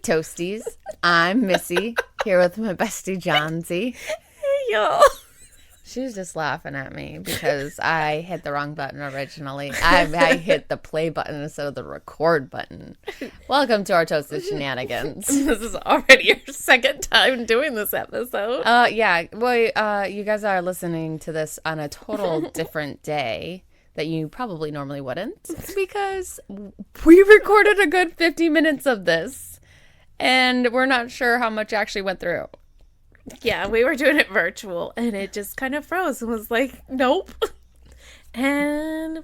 Toasties. I'm Missy, here with my bestie Johnsy. Hey, y'all. She was just laughing at me because I hit the wrong button originally. I hit the play button instead of the record button. Welcome to our Toasted Shenanigans. This is already your second time doing this episode. Yeah. Well, you guys are listening to this on a total different day that you probably normally wouldn't, because we recorded a good 50 minutes of this and we're not sure how much actually went through. Yeah, we were doing it virtual and it just kind of froze and was like, nope. And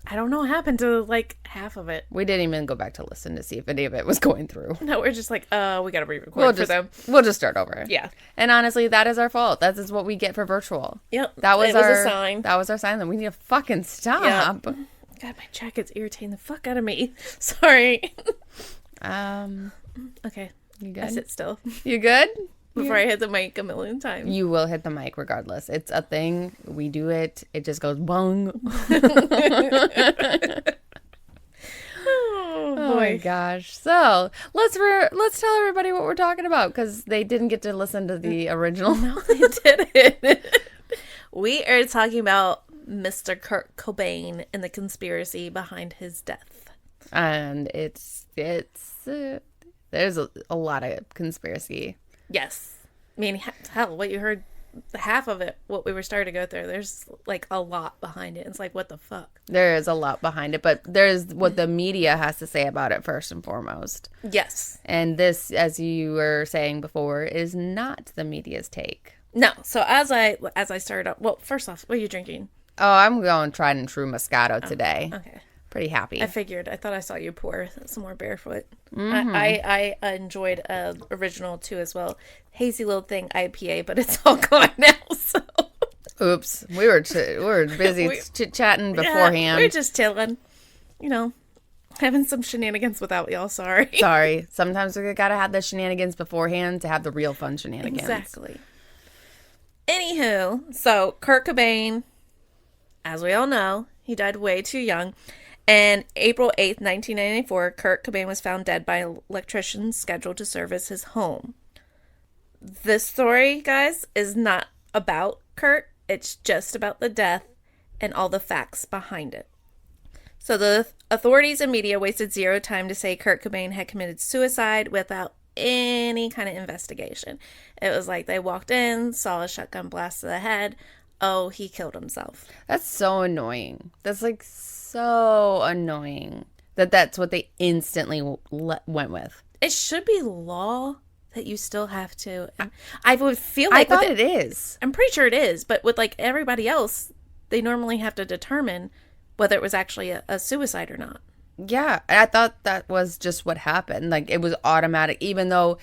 I don't know what happened to like half of it. We didn't even go back to listen to see if any of it was going through. No, we're just like, we got to re-record for them. We'll just start over. Yeah. And honestly, that is our fault. That is what we get for virtual. Yep. That was a sign. That was our sign that we need to fucking stop. Yep. God, my jacket's irritating the fuck out of me. Sorry. Okay. You good? I sit still. You good? Before I hit the mic a million times. You will hit the mic regardless. It's a thing. We do it. It just goes bong. Oh my gosh. So let's tell everybody what we're talking about, because they didn't get to listen to the original. No, they didn't. We are talking about Mr. Kurt Cobain and the conspiracy behind his death. And it's there's a lot of conspiracy. Yes. I mean, hell, what you heard, half of it, what we were starting to go through, there's like a lot behind it. It's like, what the fuck? There is a lot behind it, but there's what the media has to say about it first and foremost. Yes. And this, as you were saying before, is not the media's take. No. So as I started up, well, first off, what are you drinking? Oh, I'm going tried and true Moscato today. Okay. Pretty happy. I figured. I thought I saw you pour some more Barefoot. Mm-hmm. I enjoyed original too as well. Hazy little thing IPA, but it's all gone now. So. Oops, we were busy chit chatting beforehand. Yeah, we were just chilling, having some shenanigans without y'all. Sorry. Sorry. Sometimes we gotta have the shenanigans beforehand to have the real fun shenanigans. Exactly. Anywho, so Kurt Cobain, as we all know, he died way too young. And April 8th, 1994, Kurt Cobain was found dead by electricians scheduled to service his home. This story, guys, is not about Kurt. It's just about the death and all the facts behind it. So the authorities and media wasted zero time to say Kurt Cobain had committed suicide without any kind of investigation. It was like they walked in, saw a shotgun blast to the head. Oh, he killed himself. That's so annoying. That's like so annoying that's what they instantly went with. It should be law that you still have to. I would feel like I thought it is. I'm pretty sure it is, but with like everybody else, they normally have to determine whether it was actually a suicide or not. Yeah, I thought that was just what happened. Like, it was automatic, even though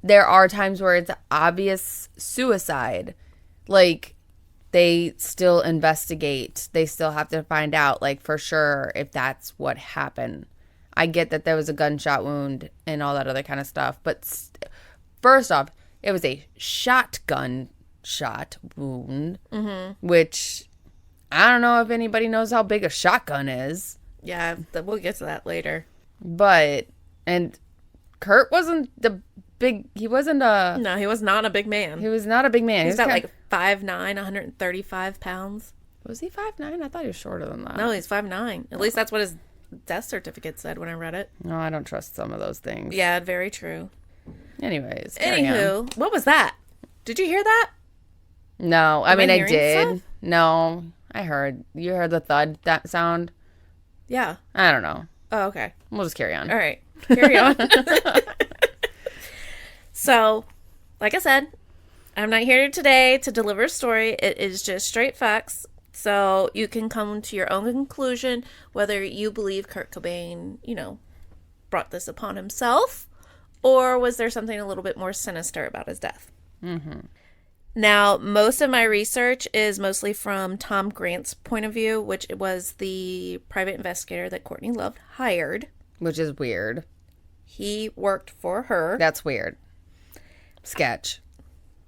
there are times where it's obvious suicide. Like, they still investigate. They still have to find out, like, for sure if that's what happened. I get that there was a gunshot wound and all that other kind of stuff. But first off, it was a shotgun shot wound, which I don't know if anybody knows how big a shotgun is. Yeah, we'll get to that later. And Kurt wasn't he wasn't No, he was not a big man. He was not a big man. He's got like 5'9", 135 pounds. Was he 5'9"? I thought he was shorter than that. No, he's 5'9". At least that's what his death certificate said when I read it. No, I don't trust some of those things. Yeah, very true. Anyways, anywho, what was that? Did you hear that? No, I mean, I did. Stuff? No, I heard. You heard the thud, that sound? Yeah. I don't know. Oh, okay. We'll just carry on. All right. Carry on. So, like I said, I'm not here today to deliver a story. It is just straight facts. So you can come to your own conclusion whether you believe Kurt Cobain, brought this upon himself, or was there something a little bit more sinister about his death? Mm-hmm. Now, most of my research is mostly from Tom Grant's point of view, which was the private investigator that Courtney Love hired. Which is weird. He worked for her. That's weird. Sketch.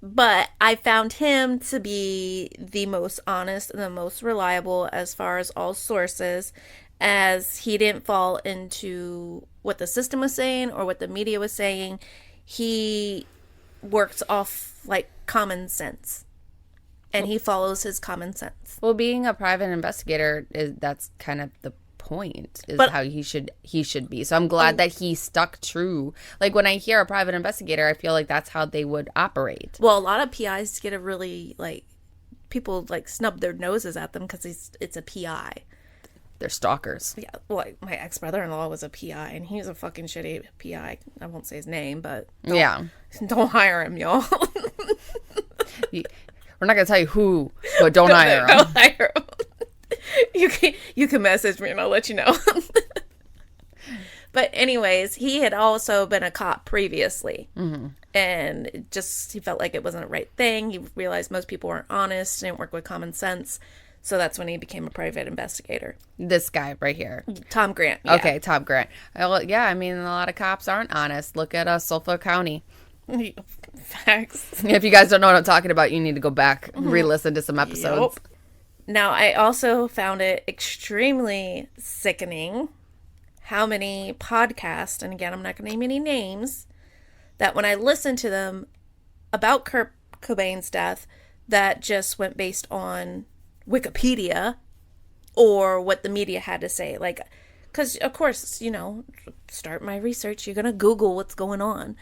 But I found him to be the most honest and the most reliable as far as all sources, as he didn't fall into what the system was saying or what the media was saying. He works off like common sense, and he follows his common sense. Well, being a private investigator that's kind of the point, is how he should be. So I'm glad that he stuck true. Like when I hear a private investigator, I feel like that's how they would operate. Well, a lot of PIs get a really like people like snub their noses at them because it's a PI. They're stalkers. Yeah, well, my ex-brother-in-law was a PI, and he was a fucking shitty PI. I won't say his name, but don't hire him, y'all. We're not gonna tell you who, but don't hire him. Don't hire him. You can message me, and I'll let you know. But anyways, he had also been a cop previously, and he felt like it wasn't the right thing. He realized most people weren't honest, didn't work with common sense. So that's when he became a private investigator. This guy right here. Tom Grant. Yeah. Okay, Tom Grant. Well, yeah, I mean, a lot of cops aren't honest. Look at Suffolk County. Facts. If you guys don't know what I'm talking about, you need to go back and re-listen to some episodes. Yep. Now, I also found it extremely sickening how many podcasts, and again, I'm not going to name any names, that when I listened to them about Kurt Cobain's death, that just went based on Wikipedia or what the media had to say. Like, because of course, start my research, you're gonna Google what's going on.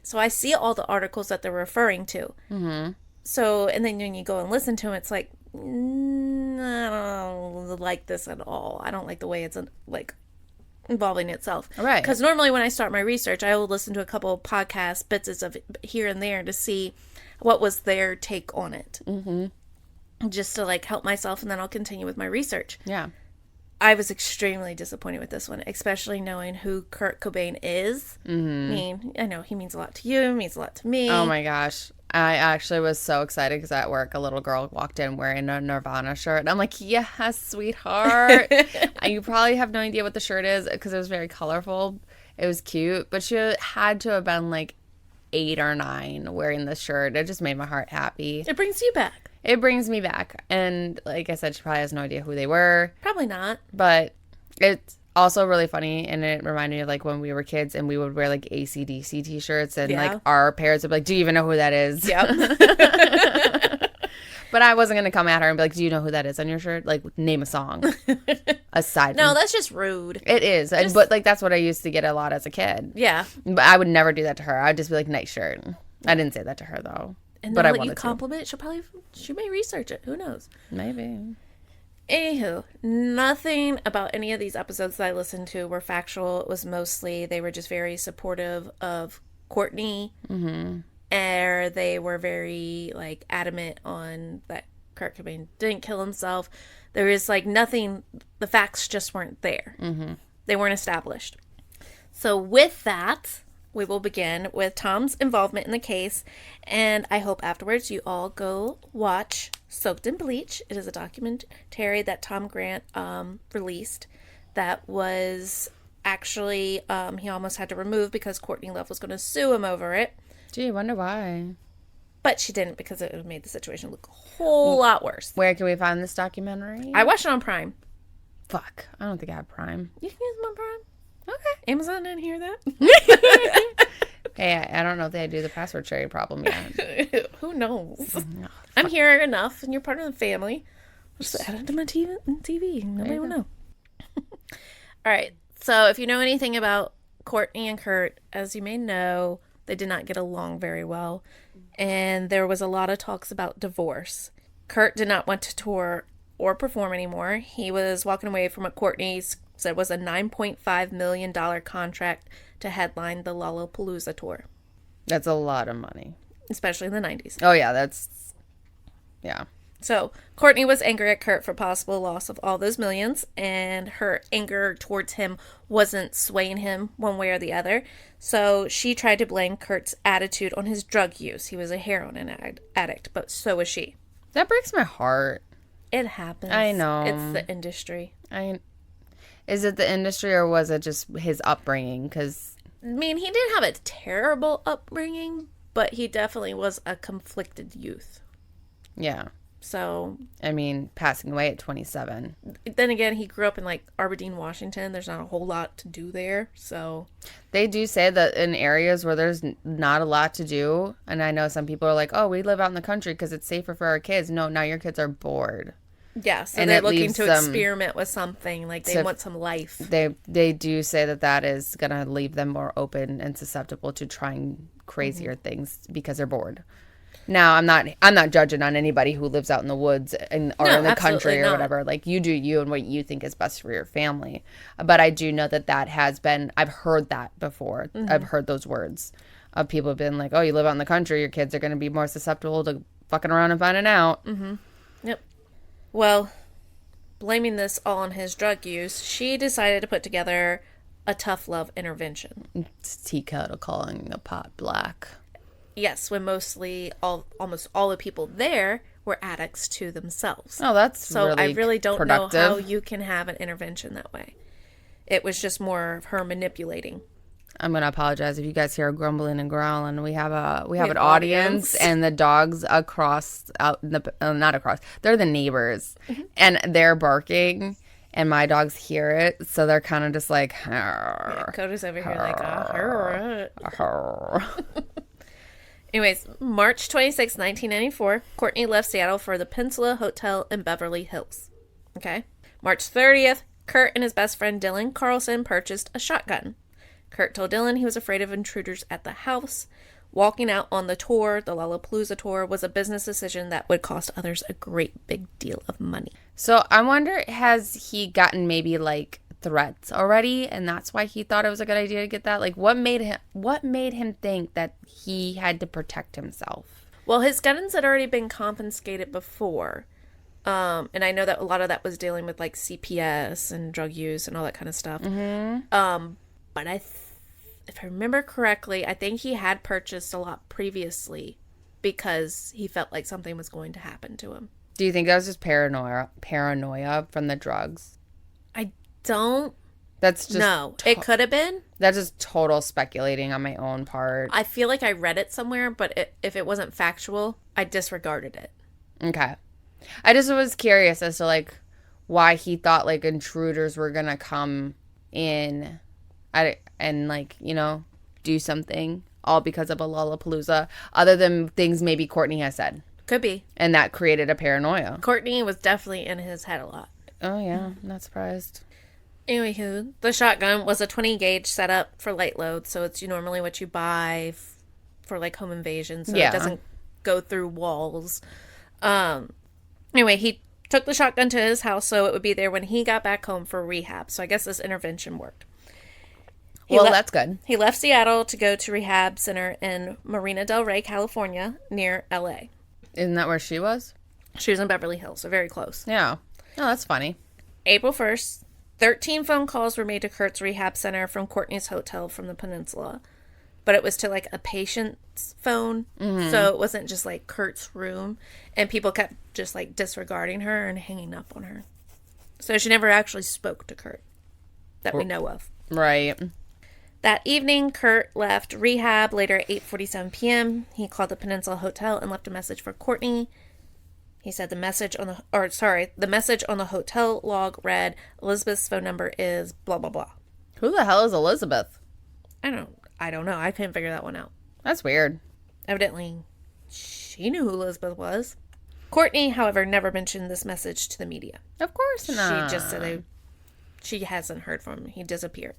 So I see all the articles that they're referring to. So, and then when you go and listen to them, it's like, I don't like this at all. I don't like the way it's like involving itself. Right. Because normally when I start my research, I will listen to a couple of podcasts, bits of here and there to see what was their take on it. Just to like help myself, and then I'll continue with my research. Yeah. I was extremely disappointed with this one, especially knowing who Kurt Cobain is. I mean, I know he means a lot to you, means a lot to me. Oh my gosh. I actually was so excited because at work a little girl walked in wearing a Nirvana shirt. And I'm like, yes, sweetheart. You probably have no idea what the shirt is because it was very colorful. It was cute. But she had to have been like 8 or 9 wearing this shirt. It just made my heart happy. It brings you back. It brings me back. And like I said, she probably has no idea who they were. Probably not. But it's also really funny. And it reminded me of like when we were kids and we would wear like AC/DC t-shirts. And like our parents would be like, do you even know who that is? Yep. But I wasn't going to come at her and be like, do you know who that is on your shirt? Like, name a song. Aside No, from... that's just rude. It is. But like that's what I used to get a lot as a kid. Yeah. But I would never do that to her. I'd just be like, nice shirt. I didn't say that to her though. And but then I let wanted you compliment it. She may research it. Who knows? Maybe. Anywho, nothing about any of these episodes that I listened to were factual. It was mostly, they were just very supportive of Courtney. And they were very, like, adamant on that Kurt Cobain didn't kill himself. There is, like, nothing, the facts just weren't there. They weren't established. So with that, we will begin with Tom's involvement in the case, and I hope afterwards you all go watch Soaked in Bleach. It is a documentary that Tom Grant released that was actually, he almost had to remove because Courtney Love was going to sue him over it. Gee, I wonder why. But she didn't because it made the situation look a whole lot worse. Where can we find this documentary? I watched it on Prime. Fuck. I don't think I have Prime. You can use them on Prime. Okay. Amazon didn't hear that. Hey, I don't know if they do the password sharing problem yet. Who knows? I'm here enough, and you're part of the family. I'll just add it to my TV. Nobody will know. All right. So if you know anything about Courtney and Kurt, as you may know, they did not get along very well. And there was a lot of talks about divorce. Kurt did not want to tour or perform anymore. He was walking away from what Courtney said was a $9.5 million contract to headline the Lollapalooza tour. That's a lot of money. Especially in the 90s. Oh, yeah, yeah. So, Courtney was angry at Kurt for possible loss of all those millions, and her anger towards him wasn't swaying him one way or the other. So, she tried to blame Kurt's attitude on his drug use. He was a heroin addict, but so was she. That breaks my heart. It happens. I know. It's the industry. Is it the industry or was it just his upbringing? Because I mean, he didn't have a terrible upbringing, but he definitely was a conflicted youth. Yeah. So, I mean, passing away at 27. then again, he grew up in like Aberdeen, Washington. There's not a whole lot to do there. So, They do say that in areas where there's not a lot to do, and I know some people are like, oh, we live out in the country because it's safer for our kids. No, now your kids are bored. yeah. So And they're it looking leaves to them experiment with something. Like they want some life. They do say that is going to leave them more open and susceptible to trying crazier things because they're bored. Now, I'm not judging on anybody who lives out in the woods or in the country or whatever. Like, you do you and what you think is best for your family. But I do know that has been, I've heard that before. I've heard those words of people have been like, oh, you live out in the country, your kids are going to be more susceptible to fucking around and finding out. Yep. Well, blaming this all on his drug use, she decided to put together a tough love intervention. It's tea kettle calling the pot black. Yes, when almost all the people there were addicts to themselves. Oh, that's so really I really don't productive. know how you can have an intervention that way. It was just more of her manipulating. I'm gonna apologize if you guys hear grumbling and growling. We have an audience, and the dogs they're the neighbors, and they're barking, and my dogs hear it, so they're kind of just like. Yeah, Cody's over here like. Anyways, March 26, 1994, Courtney left Seattle for the Peninsula Hotel in Beverly Hills. Okay. March 30th, Kurt and his best friend Dylan Carlson purchased a shotgun. Kurt told Dylan he was afraid of intruders at the house. Walking out on the tour, the Lollapalooza tour, was a business decision that would cost others a great big deal of money. So I wonder, has he gotten maybe like threats already, and that's why he thought it was a good idea to get that? Like, what made him think that he had to protect himself? Well, his guns had already been confiscated before. And I know that a lot of that was dealing with like CPS and drug use and all that kind of stuff. But if I remember correctly, I think he had purchased a lot previously because he felt like something was going to happen to him. Do you think that was just paranoia from the drugs? I don't. That's just no. It could have been. That's just total speculating on my own part. I feel like I read it somewhere, but if it wasn't factual, I disregarded it. Okay. I just was curious as to like why he thought like intruders were gonna come in and like, you know, do something all because of a Lollapalooza, other than things maybe Courtney has said. Could be. And that created a paranoia. Courtney was definitely in his head a lot. Oh yeah, I'm not surprised. Anywho, the shotgun was a 20 gauge setup for light load, so it's normally what you buy for like home invasion, so it doesn't go through walls. Anyway, he took the shotgun to his house so it would be there when he got back home for rehab. So I guess this intervention worked. That's good. He left Seattle to go to rehab center in Marina Del Rey, California, near LA. Isn't that where she was? She was in Beverly Hills, so very close. Yeah. Oh, that's funny. April 1st, 13 phone calls were made to Kurt's rehab center from Courtney's hotel from the peninsula. But it was to like a patient's phone. So it wasn't just like Kurt's room. And people kept just like disregarding her and hanging up on her. So she never actually spoke to Kurt that we know of. Right. That evening, Kurt left rehab later at 8:47 p.m. He called the Peninsula Hotel and left a message for Courtney. He said the message on the hotel log read, Elizabeth's phone number is blah, blah, blah. Who the hell is Elizabeth? I don't know. I couldn't figure that one out. That's weird. Evidently, she knew who Elizabeth was. Courtney, however, never mentioned this message to the media. Of course not. She just said she hasn't heard from him. He disappeared.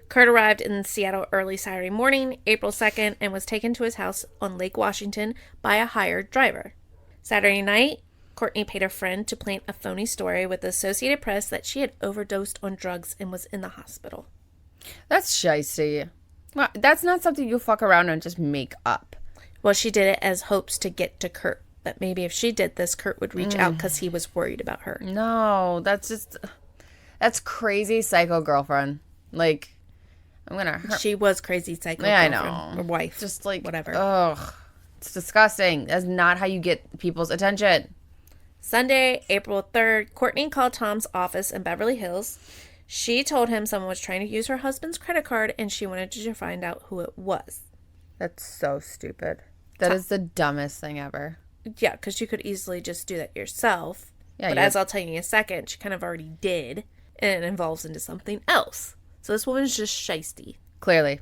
Kurt arrived in Seattle early Saturday morning, April 2nd, and was taken to his house on Lake Washington by a hired driver. Saturday night, Courtney paid a friend to plant a phony story with the Associated Press that she had overdosed on drugs and was in the hospital. That's shysty. Well, that's not something you fuck around and just make up. Well, she did it as hopes to get to Kurt. That maybe if she did this, Kurt would reach out because he was worried about her. No, that's crazy psycho girlfriend. Like, I'm gonna hurt. She was crazy psycho girlfriend. I know. Or wife. Just like, whatever. Ugh. It's disgusting. That's not how you get people's attention. Sunday, April 3rd, Courtney called Tom's office in Beverly Hills. She told him someone was trying to use her husband's credit card and she wanted to find out who it was. That's so stupid. That is the dumbest thing ever. Yeah, because you could easily just do that yourself. Yeah, but as I'll tell you in a second, she kind of already did, and it evolves into something else. So this woman's just shisty. Clearly.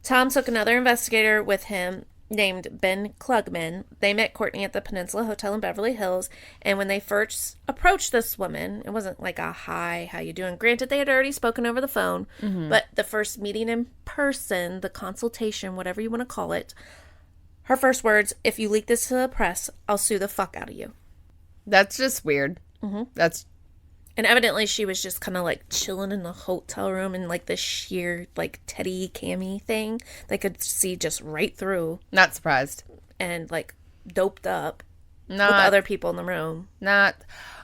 Tom took another investigator with him named Ben Klugman. They met Courtney at the Peninsula Hotel in Beverly Hills, and when they first approached this woman, it wasn't like a hi, how you doing? Granted, they had already spoken over the phone, but the first meeting in person, the consultation, whatever you want to call it, her first words, if you leak this to the press, I'll sue the fuck out of you. That's just weird. And evidently she was just kind of like chilling in the hotel room in like this sheer like Teddy cami thing. They could see just right through. Not surprised. And like doped up with Not other people in the room.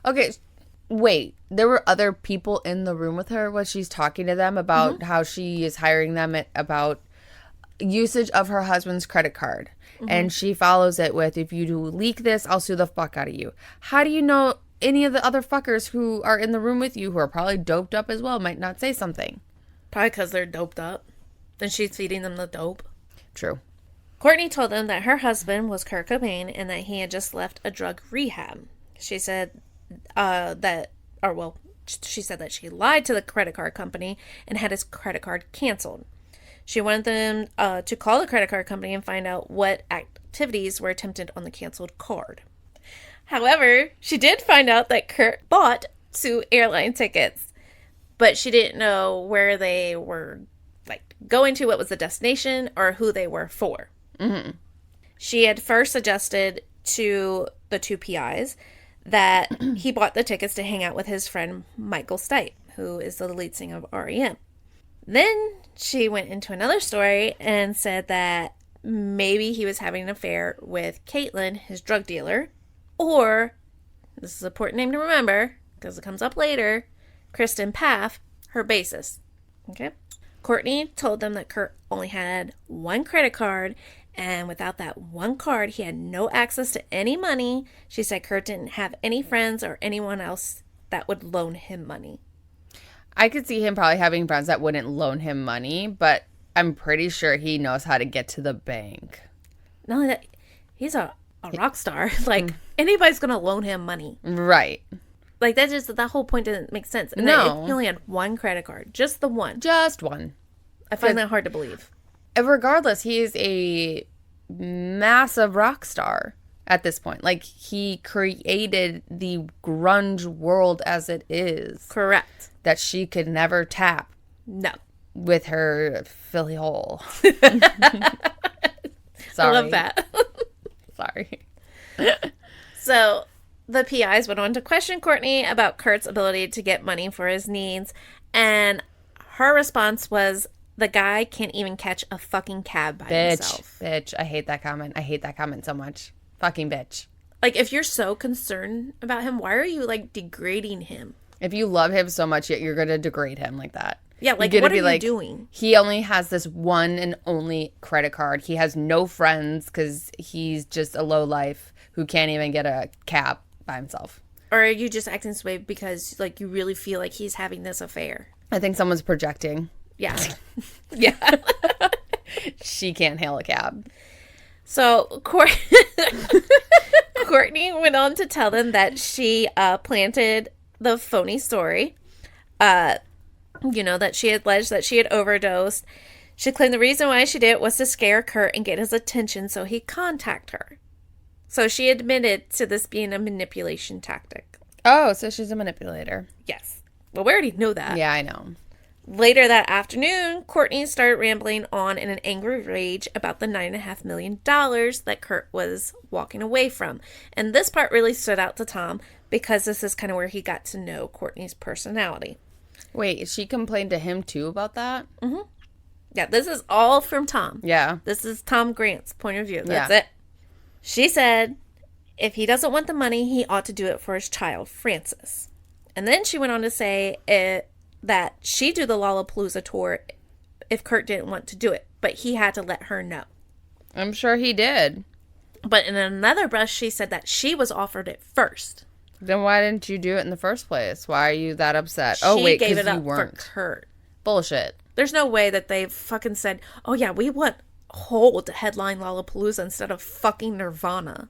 Okay, wait. There were other people in the room with her. Was she's talking to them about how she is hiring them about usage of her husband's credit card. And she follows it with, if you do leak this, I'll sue the fuck out of you. How do you know any of the other fuckers who are in the room with you, who are probably doped up as well, might not say something? Probably because they're doped up. And she's feeding them the dope. True. Courtney told them that her husband was Kurt Cobain and that he had just left a drug rehab. She said she said that she lied to the credit card company and had his credit card canceled. She wanted them to call the credit card company and find out what activities were attempted on the canceled card. However, she did find out that Kurt bought 2 airline tickets, but she didn't know where they were like going to, what was the destination, or who they were for. She had first suggested to the 2 PIs that he bought the tickets to hang out with his friend Michael Stipe, who is the lead singer of REM. Then she went into another story and said that maybe he was having an affair with Caitlin, his drug dealer, or, this is an important name to remember because it comes up later, Kristen Paff, her bassist. Okay? Courtney told them that Kurt only had 1 credit card, and without that 1 card, he had no access to any money. She said Kurt didn't have any friends or anyone else that would loan him money. I could see him probably having friends that wouldn't loan him money, but I'm pretty sure he knows how to get to the bank. Not only that, he's a rock star. Like, anybody's going to loan him money. Right. Like, that whole point didn't make sense. And No. he only had 1 credit card. Just the one. Just one. I find that hard to believe. Regardless, he is a massive rock star at this point. Like, he created the grunge world as it is. Correct. That she could never tap. No. With her Philly hole. Sorry. I love that. Sorry. So, the PIs went on to question Courtney about Kurt's ability to get money for his needs, and her response was, the guy can't even catch a fucking cab by himself. Bitch. I hate that comment. I hate that comment so much. Fucking bitch. Like, if you're so concerned about him, why are you, like, degrading him? If you love him so much, yet you're going to degrade him like that. Yeah, like, what are you doing? He only has this one and only credit card. He has no friends because he's just a lowlife who can't even get a cab by himself. Or are you just acting this way because, like, you really feel like he's having this affair? I think someone's projecting. Yeah. Yeah. She can't hail a cab. So, Courtney went on to tell them that she planted the phony story. That she had alleged that she had overdosed. She claimed the reason why she did it was to scare Kurt and get his attention so he'd contact her. So she admitted to this being a manipulation tactic. Oh, so she's a manipulator. Yes. Well, we already know that. Yeah, I know. Later that afternoon, Courtney started rambling on in an angry rage about the $9.5 million that Kurt was walking away from. And this part really stood out to Tom because this is kind of where he got to know Courtney's personality. Wait, she complained to him too about that? Mm-hmm. Yeah, this is all from Tom. Yeah. This is Tom Grant's point of view. That's it. She said if he doesn't want the money, he ought to do it for his child, Francis. And then she went on to say that she'd do the Lollapalooza tour if Kurt didn't want to do it, but he had to let her know. I'm sure he did. But in another brush, she said that she was offered it first. Then why didn't you do it in the first place? Why are you that upset? She gave it up for Kurt. Bullshit. There's no way that they fucking said, oh yeah, we want Hole to headline Lollapalooza instead of fucking Nirvana.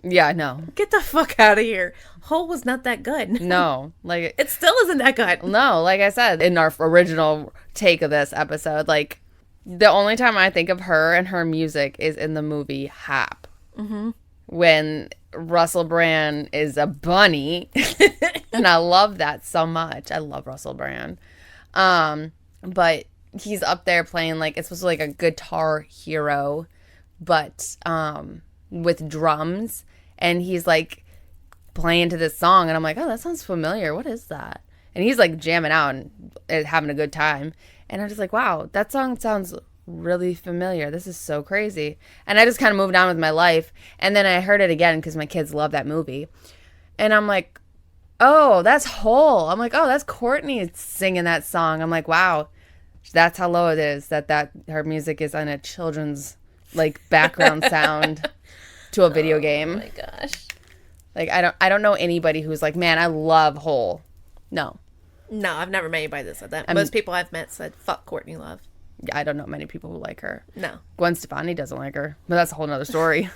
Yeah, no. Get the fuck out of here. Hole was not that good. No. Like, It still isn't that good. no, like I said in our original take of this episode, like, the only time I think of her and her music is in the movie Hap. Mm-hmm. When Russell Brand is a bunny. And I love that so much. I love Russell Brand. But he's up there playing, like, it's supposed to be like a guitar hero, but with drums. And he's like playing to this song. And I'm like, oh, that sounds familiar. What is that? And he's like jamming out and having a good time. And I'm just like, wow, that song sounds really familiar. This is so crazy. And I just kind of moved on with my life. And then I heard it again because my kids love that movie. And I'm like, oh, that's Hole. I'm like, oh, that's Courtney singing that song. I'm like, wow, that's how low it is that her music is on a children's like background sound to a video game. Oh my gosh. Like, I don't know anybody who's like, man, I love Hole. No. No, I've never met anybody that said that. Most people I've met said, fuck Courtney Love. I don't know many people who like her. No. Gwen Stefani doesn't like her, but that's a whole nother story.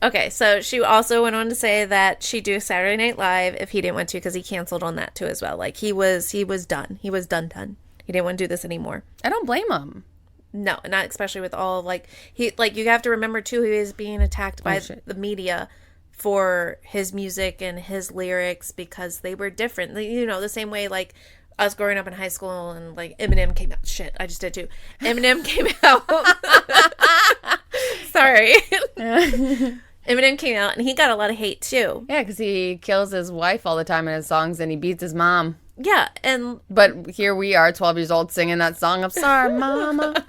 Okay, so she also went on to say that she'd do Saturday Night Live if he didn't want to, because he canceled on that too as well. Like, he was done. He was done. He didn't want to do this anymore. I don't blame him. No, not especially with all you have to remember too, he is being attacked by the media for his music and his lyrics because they were different. You know, the same way like us growing up in high school and like Eminem came out. Shit, I just did too. Eminem came out. Sorry. Eminem came out and he got a lot of hate too. Yeah, because he kills his wife all the time in his songs and he beats his mom. Yeah, but here we are, 12 years old, singing that song. I'm sorry, mama.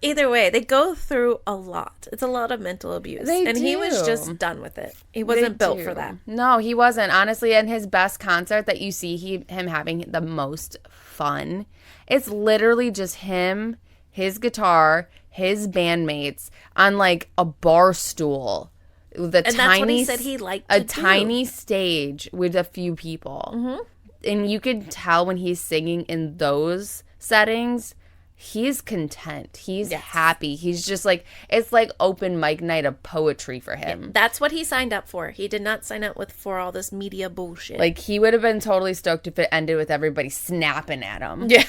Either way, they go through a lot. It's a lot of mental abuse. He was just done with it. He wasn't built for that. No, he wasn't. Honestly, in his best concert that you see him having the most fun, it's literally just him, his guitar, his bandmates on like a bar stool. That's what he said he liked to do. Tiny stage with a few people. Mm-hmm. And you could tell when he's singing in those settings, he's content. He's happy. He's just like, it's like open mic night of poetry for him. Yeah, that's what he signed up for. He did not sign up for all this media bullshit. Like, he would have been totally stoked if it ended with everybody snapping at him. Yeah.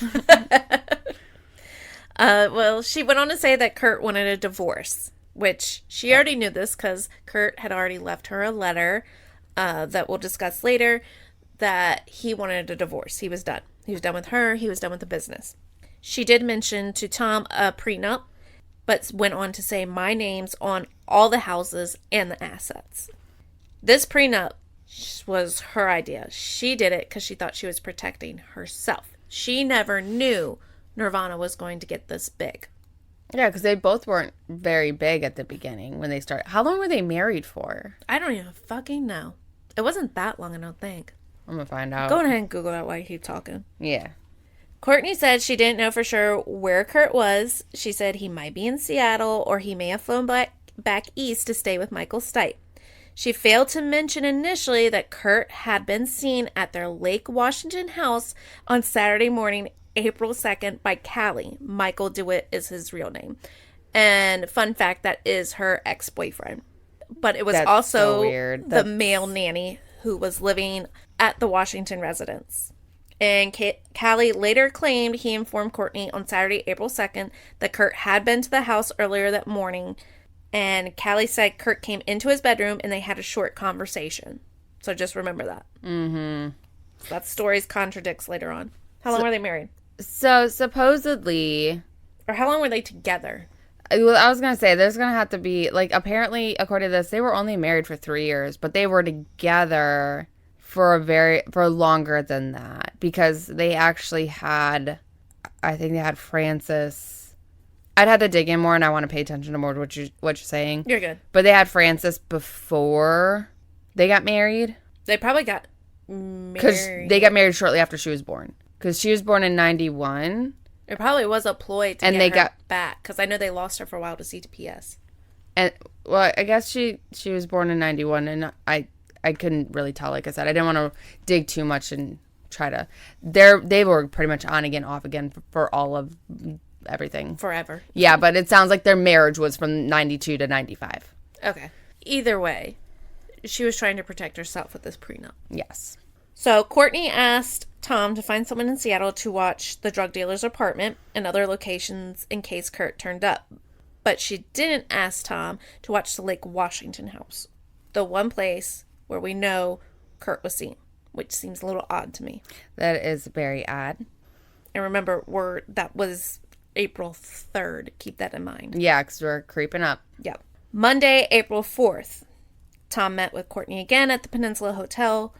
Well, she went on to say that Kurt wanted a divorce, which she already knew this because Kurt had already left her a letter that we'll discuss later, that he wanted a divorce. He was done. He was done with her. He was done with the business. She did mention to Tom a prenup, but went on to say my name's on all the houses and the assets. This prenup was her idea. She did it because she thought she was protecting herself. She never knew Nirvana was going to get this big. Yeah, because they both weren't very big at the beginning when they started. How long were they married for? I don't even fucking know. It wasn't that long, I don't think. I'm going to find out. Go ahead and Google that while you keep talking. Yeah. Courtney said she didn't know for sure where Kurt was. She said he might be in Seattle or he may have flown back east to stay with Michael Stipe. She failed to mention initially that Kurt had been seen at their Lake Washington house on Saturday morning, April 2nd by Callie. Michael DeWitt is his real name. And fun fact, that is her ex-boyfriend. But it was also the male nanny who was living at the Washington residence. And Callie later claimed he informed Courtney on Saturday, April 2nd, that Kurt had been to the house earlier that morning. And Callie said Kurt came into his bedroom and they had a short conversation. So just remember that. Mm-hmm. So that story contradicts later on. How long were they married? So supposedly... Or how long were they together? Well, I was going to say, there's going to have to be... Like, apparently, according to this, they were only married for 3 years. But they were together for longer than that. Because they actually had... I think they had Francis... I'd have to dig in more, and I want to pay attention to more to what you're saying. You're good. But they had Francis before they got married. They probably got married. Because they got married shortly after she was born. Because she was born in 91. It probably was a ploy to get her back. Because I know they lost her for a while to CTPS. And, well, I guess she was born in 91, and I couldn't really tell, like I said. I didn't want to dig too much and try to... They were pretty much on again, off again for all of everything. Forever. Yeah, but it sounds like their marriage was from 92 to 95. Okay. Either way, she was trying to protect herself with this prenup. Yes. So Courtney asked Tom to find someone in Seattle to watch the drug dealer's apartment and other locations in case Kurt turned up. But she didn't ask Tom to watch the Lake Washington house, the one place where we know Kurt was seen, which seems a little odd to me. That is very odd. And remember, that was April 3rd. Keep that in mind. Yeah, because we're creeping up. Yep. Monday, April 4th. Tom met with Courtney again at the Peninsula Hotel.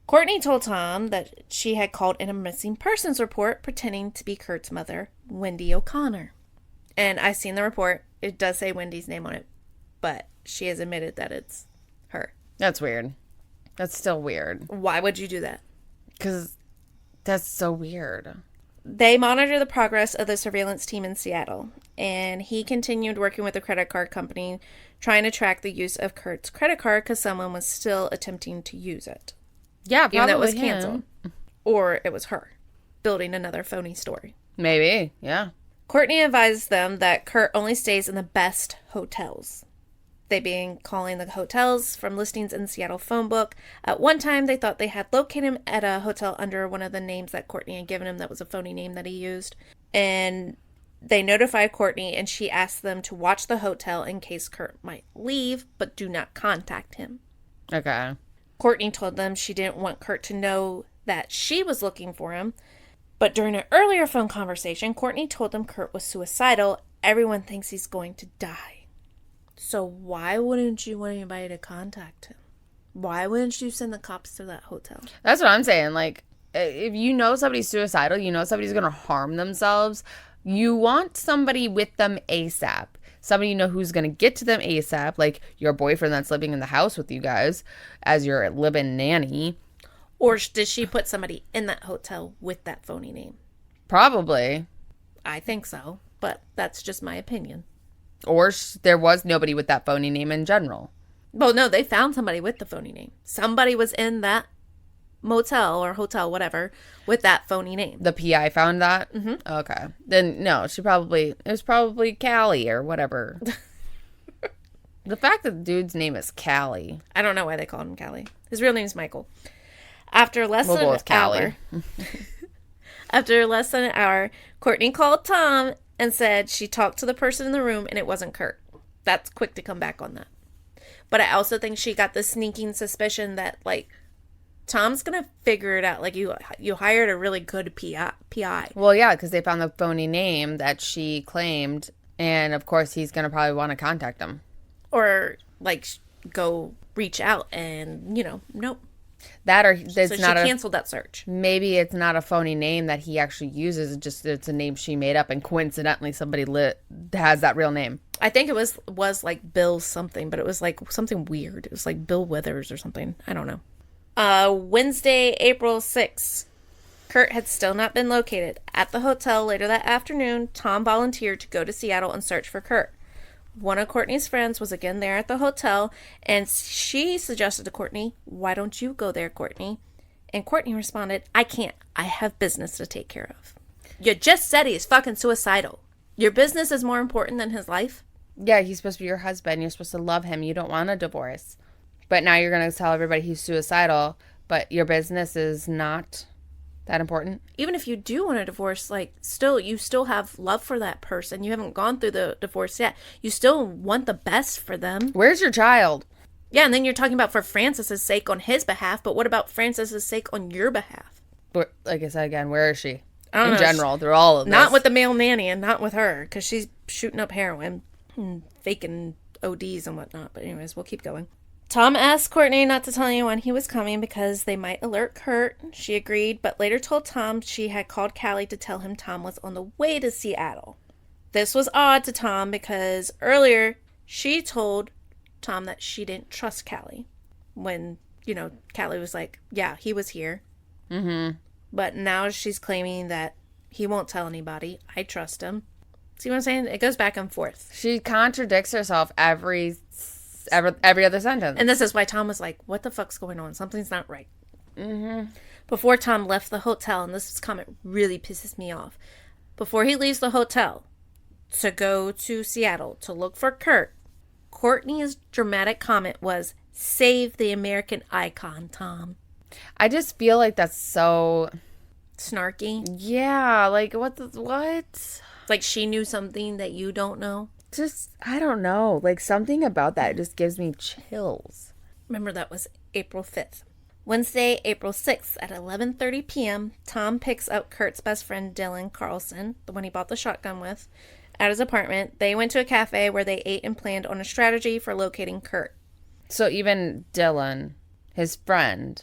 Courtney told Tom that she had called in a missing persons report pretending to be Kurt's mother, Wendy O'Connor. And I've seen the report. It does say Wendy's name on it, but she has admitted that it's her. That's weird. That's still weird. Why would you do that? Because that's so weird. They monitor the progress of the surveillance team in Seattle, and he continued working with the credit card company, trying to track the use of Kurt's credit card because someone was still attempting to use it. Yeah, probably even though it was him. canceled. Or it was her, building another phony story. Maybe, yeah. Courtney advised them that Kurt only stays in the best hotels. They began calling the hotels from listings in the Seattle phone book. At one time, they thought they had located him at a hotel under one of the names that Courtney had given him that was a phony name that he used. And they notified Courtney, and she asked them to watch the hotel in case Kurt might leave, but do not contact him. Okay. Courtney told them she didn't want Kurt to know that she was looking for him. But during an earlier phone conversation, Courtney told them Kurt was suicidal. Everyone thinks he's going to die. So why wouldn't you want anybody to contact him? Why wouldn't you send the cops to that hotel? That's what I'm saying. Like, if you know somebody's suicidal, you know somebody's going to harm themselves, you want somebody with them ASAP. Somebody you know who's going to get to them ASAP, like your boyfriend that's living in the house with you guys as your live-in nanny. Or did she put somebody in that hotel with that phony name? Probably. I think so, but that's just my opinion. Or there was nobody with that phony name in general. Well, no, they found somebody with the phony name. Somebody was in that motel or hotel, whatever, with that phony name. The PI found that? Mm-hmm. Okay. Then, no, it was probably Callie or whatever. The fact that the dude's name is Callie. I don't know why they called him Callie. His real name's Michael. After less than an hour, Courtney called Tom and said she talked to the person in the room and it wasn't Kurt. That's quick to come back on that. But I also think she got the sneaking suspicion that, like, Tom's going to figure it out. Like, you hired a really good PI. Well, yeah, because they found the phony name that she claimed. And, of course, he's going to probably want to contact them. Or, like, go reach out and, nope. That or it's so not she canceled that search. Maybe it's not a phony name that he actually uses. It's a name she made up, and coincidentally somebody has that real name. I think it was like Bill something, but it was like something weird. It was like Bill Withers or something. I don't know. Wednesday, April 6th. Kurt had still not been located. At the hotel later that afternoon, Tom volunteered to go to Seattle and search for Kurt. One of Courtney's friends was again there at the hotel, and she suggested to Courtney, "Why don't you go there, Courtney?" And Courtney responded, "I can't. I have business to take care of." You just said he's fucking suicidal. Your business is more important than his life? Yeah, he's supposed to be your husband. You're supposed to love him. You don't want a divorce. But now you're going to tell everybody he's suicidal, but your business is not that important? Even if you do want a divorce, like, you still have love for that person. You haven't gone through the divorce yet. You still want the best for them. Where's your child? Yeah, and then you're talking about for Francis's sake on his behalf, but what about Francis's sake on your behalf? Like I said again, where is she? In general, they're all of this. Not with the male nanny and not with her, because she's shooting up heroin and faking ODs and whatnot. But anyways, we'll keep going. Tom asked Courtney not to tell anyone he was coming because they might alert Kurt. She agreed, but later told Tom she had called Callie to tell him Tom was on the way to Seattle. This was odd to Tom because earlier she told Tom that she didn't trust Callie when, Callie was like, yeah, he was here. Mm-hmm. But now she's claiming that he won't tell anybody. I trust him. See what I'm saying? It goes back and forth. She contradicts herself every other sentence. And this is why Tom was like, what the fuck's going on? Something's not right. Mm-hmm. Before Tom left the hotel, and this comment really pisses me off. Before he leaves the hotel, to go to Seattle to look for Kurt, Courtney's dramatic comment was, "Save the American icon, Tom." I just feel like that's so snarky. Yeah, like what? Like she knew something that you don't know. Just, I don't know. Like something about that just gives me chills. Remember, that was April 5th. Wednesday, April 6th at 11:30 p.m., Tom picks up Kurt's best friend Dylan Carlson, the one he bought the shotgun with, at his apartment. They went to a cafe where they ate and planned on a strategy for locating Kurt. So even Dylan, his friend,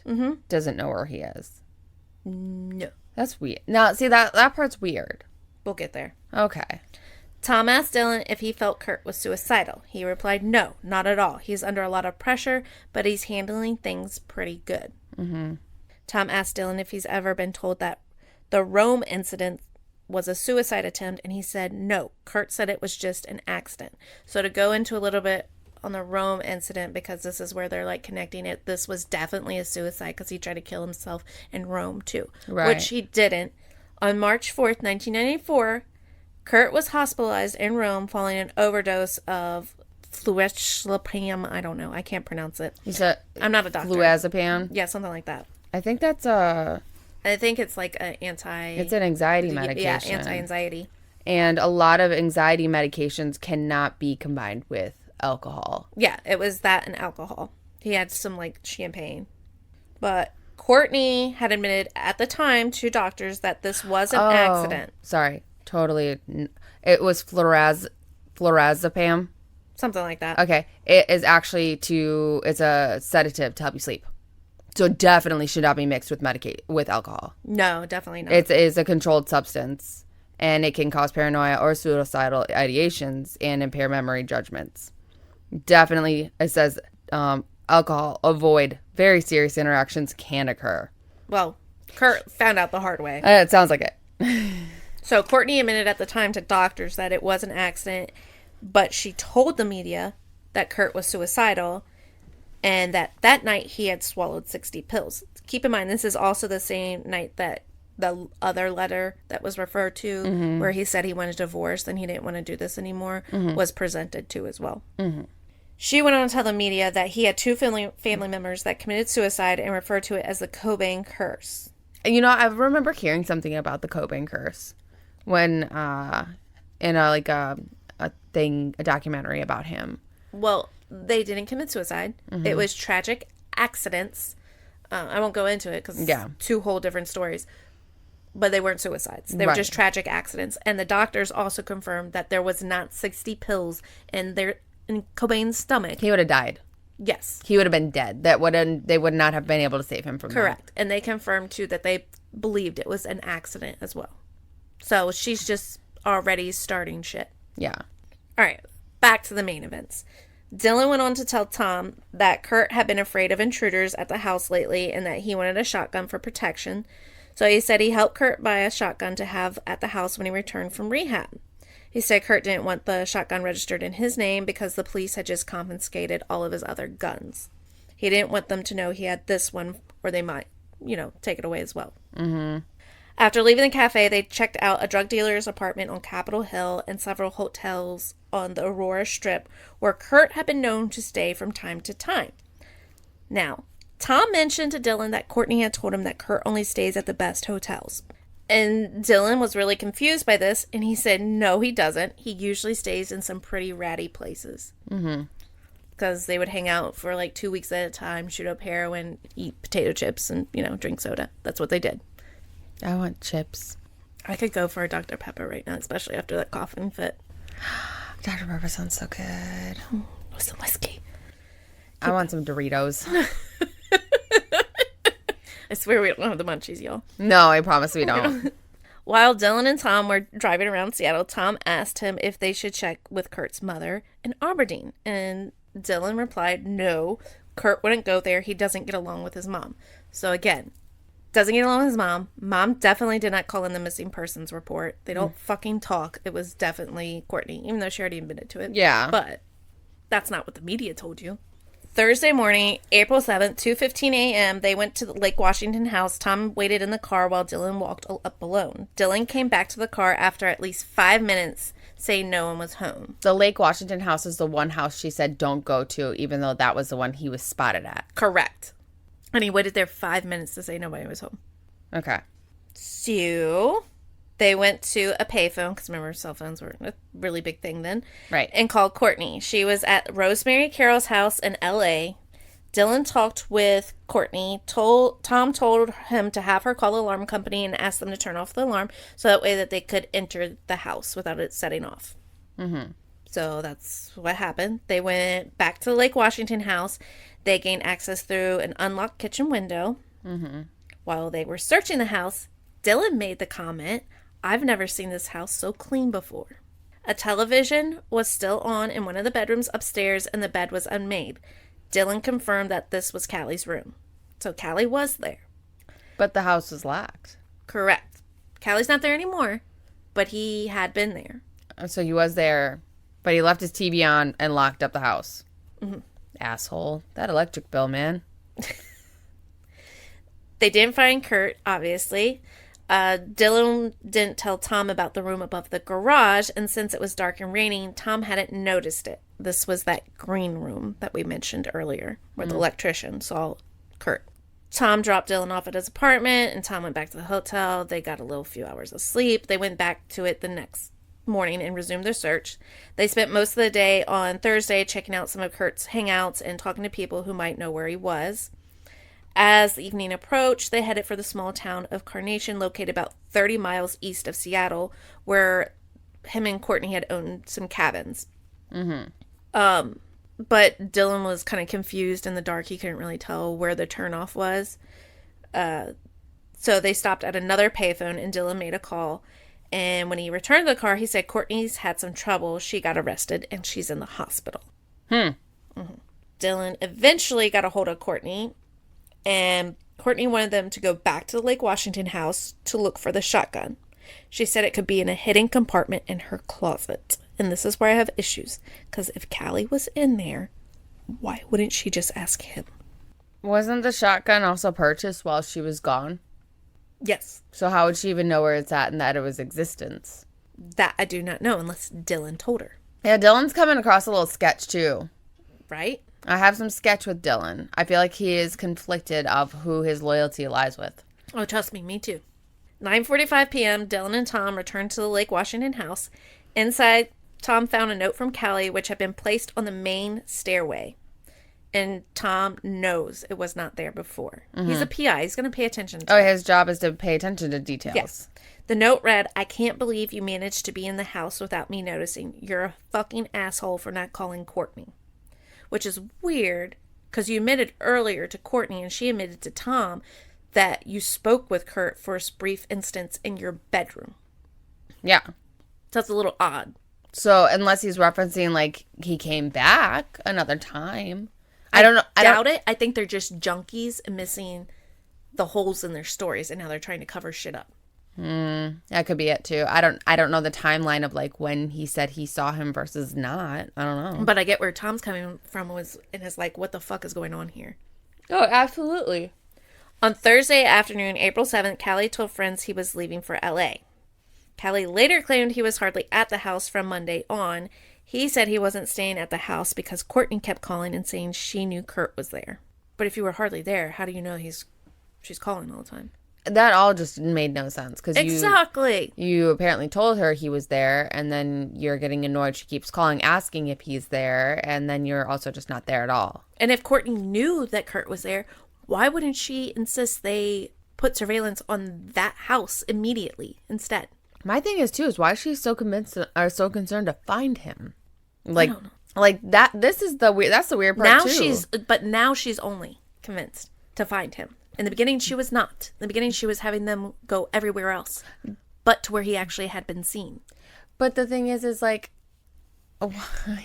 doesn't know where he is? No. That's weird. Now, see, that part's weird. We'll get there. Okay. Tom asked Dylan if he felt Kurt was suicidal. He replied, "No, not at all. He's under a lot of pressure, but he's handling things pretty good." Tom asked Dylan if he's ever been told that the Rome incident was a suicide attempt, and he said no. Kurt said it was just an accident. So to go into a little bit on the Rome incident, because this is where they're like connecting it, this was definitely a suicide because he tried to kill himself in Rome too, which he didn't. On March 4th, 1994, Kurt was hospitalized in Rome following an overdose of fluoxetine. I don't know. I can't pronounce it. I'm not a doctor. Fluazepam? Yeah, something like that. I think that's I think it's like an It's an anxiety medication. Yeah, anti-anxiety. And a lot of anxiety medications cannot be combined with alcohol. Yeah, it was that and alcohol. He had some like champagne. But Courtney had admitted at the time to doctors that this was an accident. Sorry. Totally. It was flurazepam. Something like that. Okay. It is actually it's a sedative to help you sleep. So it definitely should not be mixed with alcohol. No, definitely not. It is a controlled substance, and it can cause paranoia or suicidal ideations and impair memory judgments. Definitely, it says alcohol, avoid. Very serious interactions can occur. Well, Kurt found out the hard way. It sounds like it. So Courtney admitted at the time to doctors that it was an accident, but she told the media that Kurt was suicidal and that night he had swallowed 60 pills. Keep in mind, this is also the same night that the other letter that was referred to where he said he wanted a divorce and he didn't want to do this anymore was presented to as well. She went on to tell the media that he had two family members that committed suicide and referred to it as the Cobain curse. You know, I remember hearing something about the Cobain curse when in a documentary about him. Well, they didn't commit suicide. It was tragic accidents. I won't go into it because it's two whole different stories. But they weren't suicides. They were just tragic accidents. And the doctors also confirmed that there was not 60 pills in Cobain's stomach. He would have died. Yes. He would have been dead. They would not have been able to save him from Correct. That. And they confirmed, too, that they believed it was an accident as well. So she's just already starting shit. Yeah. All right. Back to the main events. Dylan went on to tell Tom that Kurt had been afraid of intruders at the house lately and that he wanted a shotgun for protection. So he said he helped Kurt buy a shotgun to have at the house when he returned from rehab. He said Kurt didn't want the shotgun registered in his name because the police had just confiscated all of his other guns. He didn't want them to know he had this one or they might, take it away as well. After leaving the cafe, they checked out a drug dealer's apartment on Capitol Hill and several hotels on the Aurora Strip where Kurt had been known to stay from time to time. Now, Tom mentioned to Dylan that Courtney had told him that Kurt only stays at the best hotels. And Dylan was really confused by this, and he said, no, he doesn't. He usually stays in some pretty ratty places. Because they would hang out for like 2 weeks at a time, shoot up heroin, eat potato chips, and, drink soda. That's what they did. I want chips. I could go for a Dr. Pepper right now, especially after that coughing fit. Dr. Pepper sounds so good. With some whiskey. I want some Doritos. I swear we don't have the munchies, y'all. No, I promise we don't. While Dylan and Tom were driving around Seattle, Tom asked him if they should check with Kurt's mother in Aberdeen. And Dylan replied, no, Kurt wouldn't go there. He doesn't get along with his mom. So again, doesn't get along with his mom. Mom definitely did not call in the missing persons report. They don't fucking talk. It was definitely Courtney, even though she already admitted to it. Yeah. But that's not what the media told you. Thursday morning, April 7th, 2:15 a.m., they went to the Lake Washington house. Tom waited in the car while Dylan walked up alone. Dylan came back to the car after at least 5 minutes, saying no one was home. The Lake Washington house is the one house she said don't go to, even though that was the one he was spotted at. Correct. And he waited there 5 minutes to say nobody was home. Okay. So they went to a payphone, because remember, cell phones were a really big thing then. Right. And called Courtney. She was at Rosemary Carroll's house in L.A. Dylan talked with Courtney. Tom told him to have her call the alarm company and ask them to turn off the alarm so that way that they could enter the house without it setting off. Mm-hmm. So that's what happened. They went back to the Lake Washington house. They gained access through an unlocked kitchen window. Mm-hmm. While they were searching the house, Dylan made the comment, "I've never seen this house so clean before." A television was still on in one of the bedrooms upstairs, and the bed was unmade. Dylan confirmed that this was Callie's room. So Callie was there. But the house was locked. Correct. Callie's not there anymore, but he had been there. So he was there, but he left his TV on and locked up the house. Mm-hmm. Asshole. That electric bill, man. They didn't find Kurt, obviously. Dylan didn't tell Tom about the room above the garage, and since it was dark and raining, Tom hadn't noticed it. This was that green room that we mentioned earlier, where the electrician saw Kurt. Tom dropped Dylan off at his apartment, and Tom went back to the hotel. They got a few hours of sleep. They went back to it the next morning and resumed their search. They spent most of the day on Thursday checking out some of Kurt's hangouts and talking to people who might know where he was. As the evening approached, they headed for the small town of Carnation, located about 30 miles east of Seattle, where him and Courtney had owned some cabins. Mm-hmm. But Dylan was kind of confused in the dark. He couldn't really tell where the turnoff was. So they stopped at another payphone, and Dylan made a call. And when he returned to the car, he said Courtney's had some trouble. She got arrested, and she's in the hospital. Mm-hmm. Dylan eventually got a hold of Courtney, and Courtney wanted them to go back to the Lake Washington house to look for the shotgun. She said it could be in a hidden compartment in her closet. And this is where I have issues. Because if Callie was in there, why wouldn't she just ask him? Wasn't the shotgun also purchased while she was gone? Yes. So how would she even know where it's at and that it was existence? That I do not know unless Dylan told her. Yeah, Dylan's coming across a little sketch too. Right? I have some sketch with Dylan. I feel like he is conflicted of who his loyalty lies with. Oh, trust me too. 9:45 p.m., Dylan and Tom returned to the Lake Washington house. Inside, Tom found a note from Callie, which had been placed on the main stairway. And Tom knows it was not there before. Mm-hmm. He's a PI. He's going to pay attention to it. His job is to pay attention to details. Yes. The note read, "I can't believe you managed to be in the house without me noticing. You're a fucking asshole for not calling Courtney." Which is weird, because you admitted earlier to Courtney, and she admitted to Tom, that you spoke with Kurt for a brief instance in your bedroom. Yeah. So that's a little odd. So unless he's referencing, like, he came back another time. I don't know. I doubt it. I think they're just junkies and missing the holes in their stories, and now they're trying to cover shit up. That could be it too. I don't know the timeline of like when he said he saw him versus not. I don't know. But I get where Tom's coming from and is like, what the fuck is going on here? Oh, absolutely. On Thursday afternoon, April 7th, Callie told friends he was leaving for L.A. Callie later claimed he was hardly at the house from Monday on. He said he wasn't staying at the house because Courtney kept calling and saying she knew Kurt was there. But if you were hardly there, how do you know she's calling all the time? That all just made no sense. Cause exactly. You apparently told her he was there, and then you're getting annoyed. She keeps calling, asking if he's there, and then you're also just not there at all. And if Courtney knew that Kurt was there, why wouldn't she insist they put surveillance on that house immediately instead? My thing is, too, is why she's so convinced or so concerned to find him. Like, I don't know. Like that. This is the weird. That's the weird part too. Now she's only convinced to find him. In the beginning, she was not. In the beginning, she was having them go everywhere else, but to where he actually had been seen. But the thing is like, why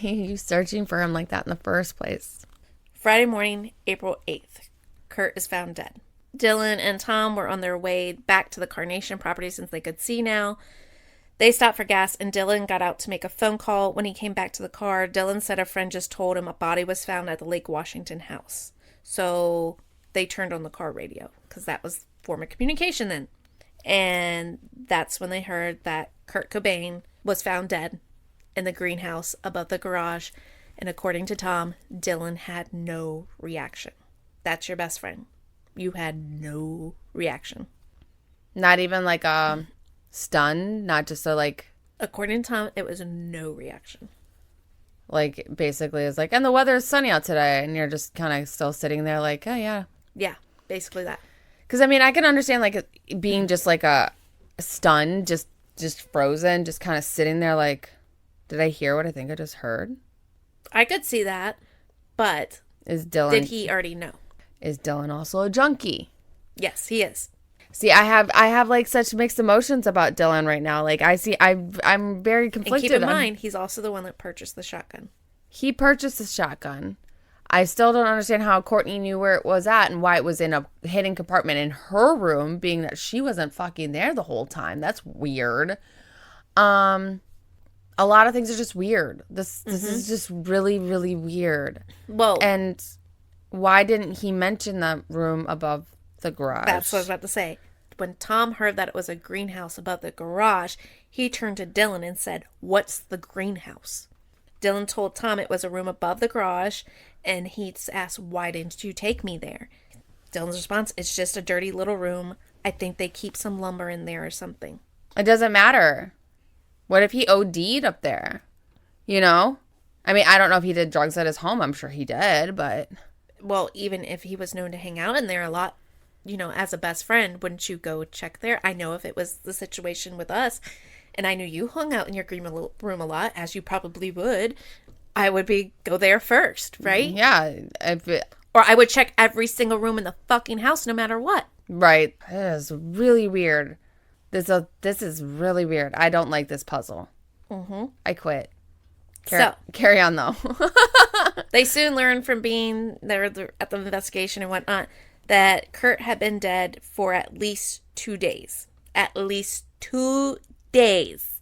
are you searching for him like that in the first place? Friday morning, April 8th, Kurt is found dead. Dylan and Tom were on their way back to the Carnation property since they could see now. They stopped for gas, and Dylan got out to make a phone call. When he came back to the car, Dylan said a friend just told him a body was found at the Lake Washington house. So they turned on the car radio, because that was form of communication then. And that's when they heard that Kurt Cobain was found dead in the greenhouse above the garage. And according to Tom, Dylan had no reaction. That's your best friend. You had no reaction. Not even like stunned, not just a like. According to Tom, it was no reaction. Like basically it's like, and the weather is sunny out today, and you're just kind of still sitting there like, oh yeah. Yeah, basically that. Because I mean, I can understand like it being just like a stunned, just frozen, just kind of sitting there like, did I hear what I think I just heard? I could see that, but did he already know? Is Dylan also a junkie? Yes, he is. See, I have like such mixed emotions about Dylan right now. Like I'm very conflicted. And keep in mind, he's also the one that purchased the shotgun. He purchased the shotgun. I still don't understand how Courtney knew where it was at and why it was in a hidden compartment in her room, being that she wasn't fucking there the whole time. That's weird. A lot of things are just weird. This is just really, really weird. Well, and why didn't he mention the room above the garage? That's what I was about to say. When Tom heard that it was a greenhouse above the garage, he turned to Dylan and said, "What's the greenhouse?" Dylan told Tom it was a room above the garage, and he asked, "Why didn't you take me there?" Dylan's response, "It's just a dirty little room. I think they keep some lumber in there or something." It doesn't matter. What if he OD'd up there? You know? I mean, I don't know if he did drugs at his home. I'm sure he did, but... Well, even if he was known to hang out in there a lot, you know, as a best friend, wouldn't you go check there? I know if it was the situation with us, and I knew you hung out in your green room a lot, as you probably would, I would go there first, right? Yeah. Or I would check every single room in the fucking house, no matter what. Right. It is really weird. This is really weird. I don't like this puzzle. Mm-hmm. I quit. Carry on, though. They soon learned from being there at the investigation and whatnot that Kurt had been dead for at least 2 days. At least 2 days.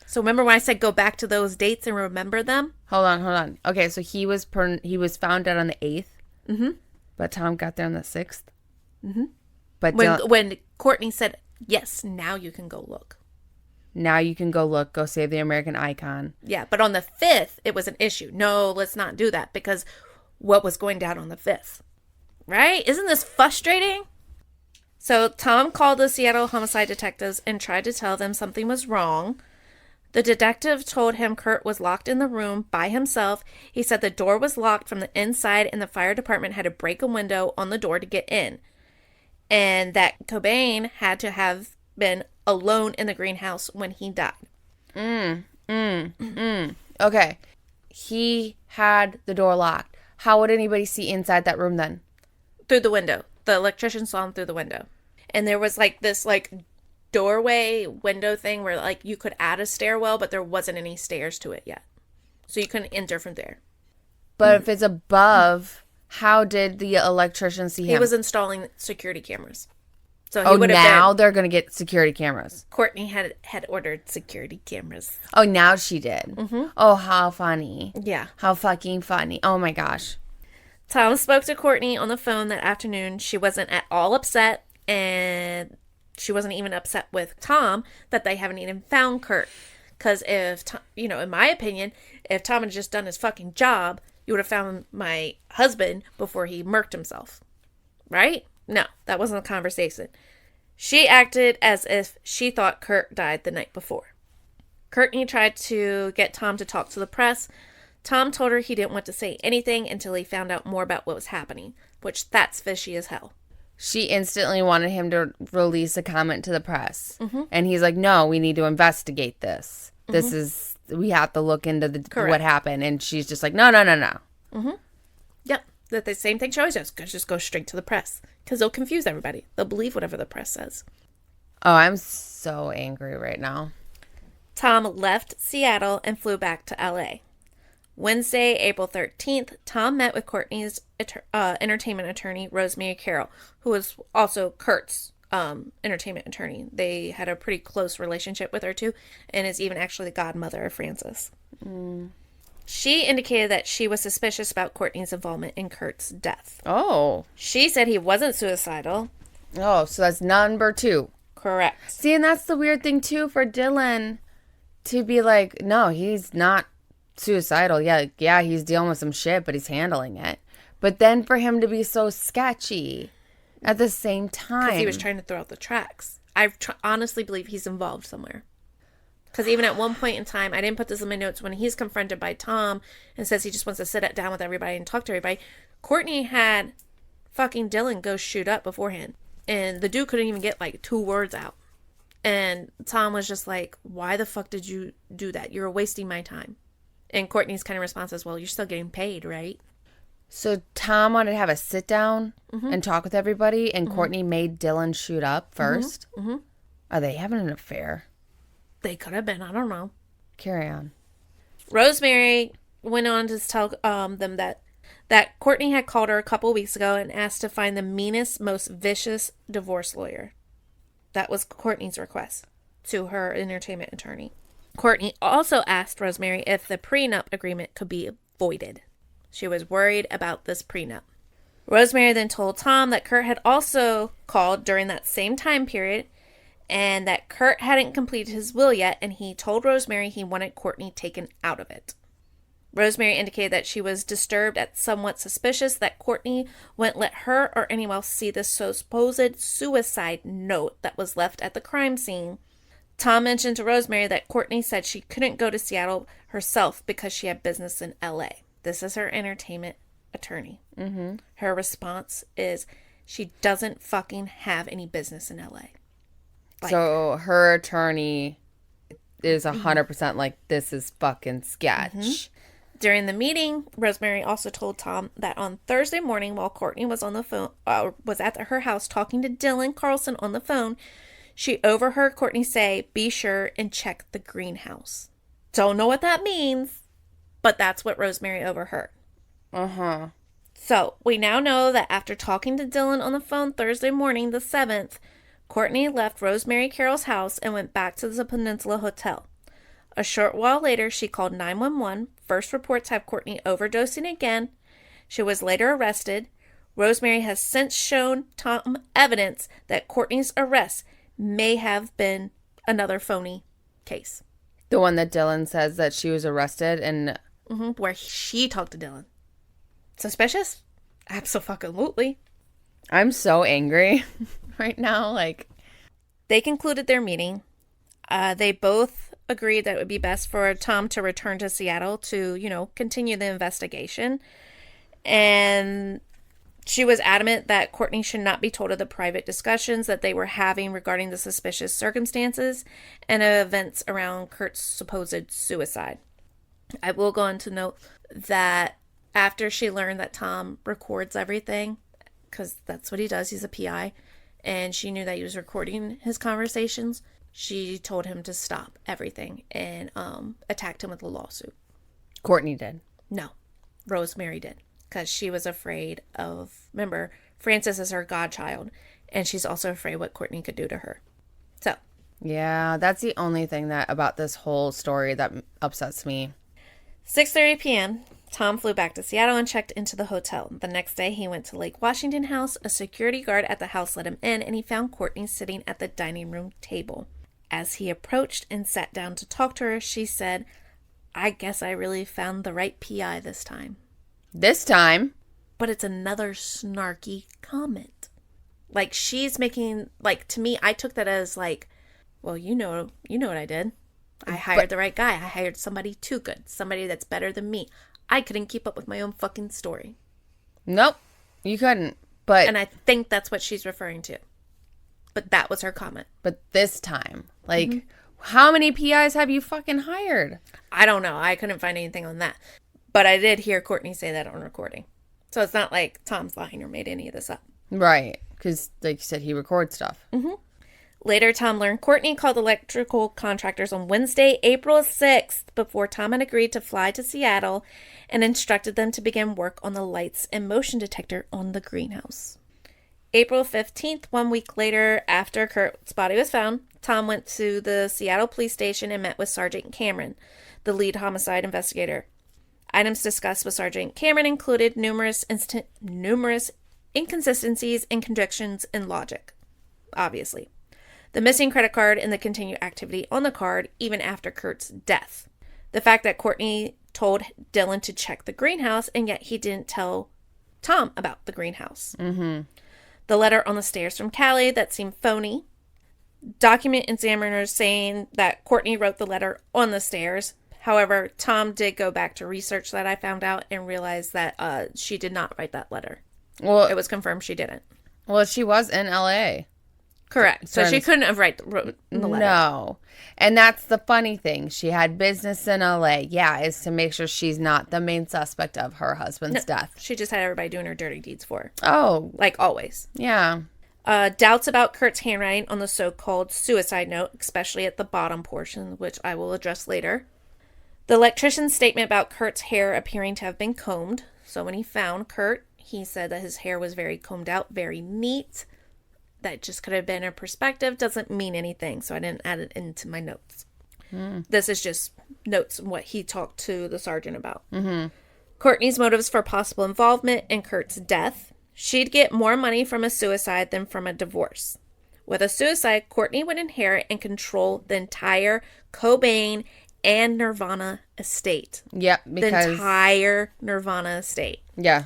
So remember when I said go back to those dates and remember them? Hold on. Okay, so he was found dead on the 8th. Mm-hmm. But Tom got there on the 6th. Mm-hmm. But when Courtney said, "Yes, now you can go look." Now you can go look. Go save the American icon. Yeah, but on the 5th, it was an issue. No, let's not do that because what was going down on the 5th? Right? Isn't this frustrating? So Tom called the Seattle homicide detectives and tried to tell them something was wrong. The detective told him Kurt was locked in the room by himself. He said the door was locked from the inside and the fire department had to break a window on the door to get in. And that Cobain had to have been alone in the greenhouse when he died. Okay. He had the door locked. How would anybody see inside that room then? Through the window. The electrician saw him through the window. And there was like this like doorway window thing where like you could add a stairwell, but there wasn't any stairs to it yet. So you couldn't enter from there. But if it's above, how did the electrician see him? He was installing security cameras. So he would have now they're going to get security cameras. Courtney had ordered security cameras. Oh, now she did. Mm-hmm. Oh, how funny. Yeah. How fucking funny. Oh, my gosh. Tom spoke to Courtney on the phone that afternoon. She wasn't at all upset, and she wasn't even upset with Tom that they haven't even found Kurt. Because if, in my opinion, if Tom had just done his fucking job, you would have found my husband before he murked himself. Right? No, that wasn't the conversation. She acted as if she thought Kurt died the night before. Courtney tried to get Tom to talk to the press. Tom told her he didn't want to say anything until he found out more about what was happening, which that's fishy as hell. She instantly wanted him to release a comment to the press. Mm-hmm. And he's like, no, we need to investigate this. Mm-hmm. We have to look into what happened. And she's just like, no. Mm-hmm. Yep. The same thing she always does. Just go straight to the press. Because they'll confuse everybody. They'll believe whatever the press says. Oh, I'm so angry right now. Tom left Seattle and flew back to L.A. Wednesday, April 13th, Tom met with Courtney's entertainment attorney, Rosemary Carroll, who was also Kurt's entertainment attorney. They had a pretty close relationship with her, too, and is even actually the godmother of Francis. Mm. She indicated that she was suspicious about Courtney's involvement in Kurt's death. Oh. She said he wasn't suicidal. Oh, so that's number 2. Correct. See, and that's the weird thing, too, for Dylan. to be like, no, he's not suicidal. Yeah, he's dealing with some shit, but he's handling it. But then for him to be so sketchy at the same time. Because he was trying to throw out the tracks. I honestly believe he's involved somewhere. Because even at one point in time, I didn't put this in my notes, when he's confronted by Tom and says he just wants to sit down with everybody and talk to everybody, Courtney had fucking Dylan go shoot up beforehand. And the dude couldn't even get like 2 words out. And Tom was just like, why the fuck did you do that? You're wasting my time. And Courtney's kind of response is, well, you're still getting paid, right? So Tom wanted to have a sit down and talk with everybody, and Courtney made Dylan shoot up first. Are they having an affair? They could have been. I don't know. Carry on. Rosemary went on to tell them that Courtney had called her a couple weeks ago and asked to find the meanest, most vicious divorce lawyer. That was Courtney's request to her entertainment attorney. Courtney also asked Rosemary if the prenup agreement could be voided. She was worried about this prenup. Rosemary then told Tom that Kurt had also called during that same time period and that Kurt hadn't completed his will yet, and he told Rosemary he wanted Courtney taken out of it. Rosemary indicated that she was disturbed and somewhat suspicious that Courtney wouldn't let her or anyone else see the supposed suicide note that was left at the crime scene. Tom mentioned to Rosemary that Courtney said she couldn't go to Seattle herself because she had business in LA. This is her entertainment attorney. Her response is she doesn't fucking have any business in LA. So her attorney is 100% like, this is fucking sketch. During the meeting, Rosemary also told Tom that on Thursday morning, while Courtney was on the phone, was at her house talking to Dylan Carlson on the phone, she overheard Courtney say, "Be sure and check the greenhouse." Don't know what that means, but that's what Rosemary overheard. So we now know that after talking to Dylan on the phone Thursday morning, the 7th, Courtney left Rosemary Carroll's house and went back to the Peninsula Hotel. A short while later, she called 911. First reports have Courtney overdosing again. She was later arrested. Rosemary has since shown Tom evidence that Courtney's arrest may have been another phony case. The one that Dylan says that she was arrested and... where she talked to Dylan. Suspicious? Absolutely. I'm so angry right now. Like, they concluded their meeting. They both agreed that it would be best for Tom to return to Seattle to, continue the investigation. And she was adamant that Courtney should not be told of the private discussions that they were having regarding the suspicious circumstances and events around Kurt's supposed suicide. I will go on to note that after she learned that Tom records everything, because that's what he does, he's a PI, and she knew that he was recording his conversations, she told him to stop everything and attacked him with a lawsuit. Courtney did. No, Rosemary did, because she was afraid of, remember, Frances is her godchild, and she's also afraid what Courtney could do to her. So. Yeah, that's the only thing that about this whole story that upsets me. 6:30 p.m., Tom flew back to Seattle and checked into the hotel. The next day, he went to Lake Washington House. A security guard at the house let him in, and he found Courtney sitting at the dining room table. As he approached and sat down to talk to her, she said, "I guess I really found the right PI this time." This time? But it's another snarky comment. Like, she's making, like, to me, I took that as, like, well, you know what I did. I hired the right guy. I hired somebody too good. Somebody that's better than me. I couldn't keep up with my own fucking story. Nope, you couldn't. But and I think that's what she's referring to. But that was her comment. But this time, like, how many PIs have you fucking hired? I don't know. I couldn't find anything on that. But I did hear Courtney say that on recording. So it's not like Tom's lying or made any of this up. Right. Because, like you said, he records stuff. Later, Tom learned Courtney called electrical contractors on Wednesday, April 6th, before Tom had agreed to fly to Seattle and instructed them to begin work on the lights and motion detector on the greenhouse. April 15th, 1 week later, after Kurt's body was found, Tom went to the Seattle police station and met with Sergeant Cameron, the lead homicide investigator. Items discussed with Sergeant Cameron included numerous inconsistencies and contradictions in logic, obviously. the missing credit card, and the continued activity on the card even after Kurt's death. The fact that Courtney told Dylan to check the greenhouse, and yet he didn't tell Tom about the greenhouse. Mm-hmm. The letter on the stairs from Callie that seemed phony. Document examiners saying that Courtney wrote the letter on the stairs. However, Tom did go back to research that I found out and realized that she did not write that letter. Well, it was confirmed she didn't. Well, she was in L.A. Correct. So she couldn't have wrote the letter. No. And that's the funny thing. She had business in L.A. Yeah, is to make sure she's not the main suspect of her husband's death. She just had everybody doing her dirty deeds for her. Oh. Like always. Yeah. Doubts about Kurt's handwriting on the so-called suicide note, especially at the bottom portion, which I will address later. The electrician's statement about Kurt's hair appearing to have been combed. So when he found Kurt, he said that his hair was very combed out, very neat. That just could have been a perspective. Doesn't mean anything, so I didn't add it into my notes. This is just notes on what he talked to the sergeant about. Mm-hmm. Courtney's motives for possible involvement in Kurt's death. She'd get more money from a suicide than from a divorce. With a suicide, Courtney would inherit and control the entire Cobain and Nirvana estate. Yep, because... The entire Nirvana estate. Yeah.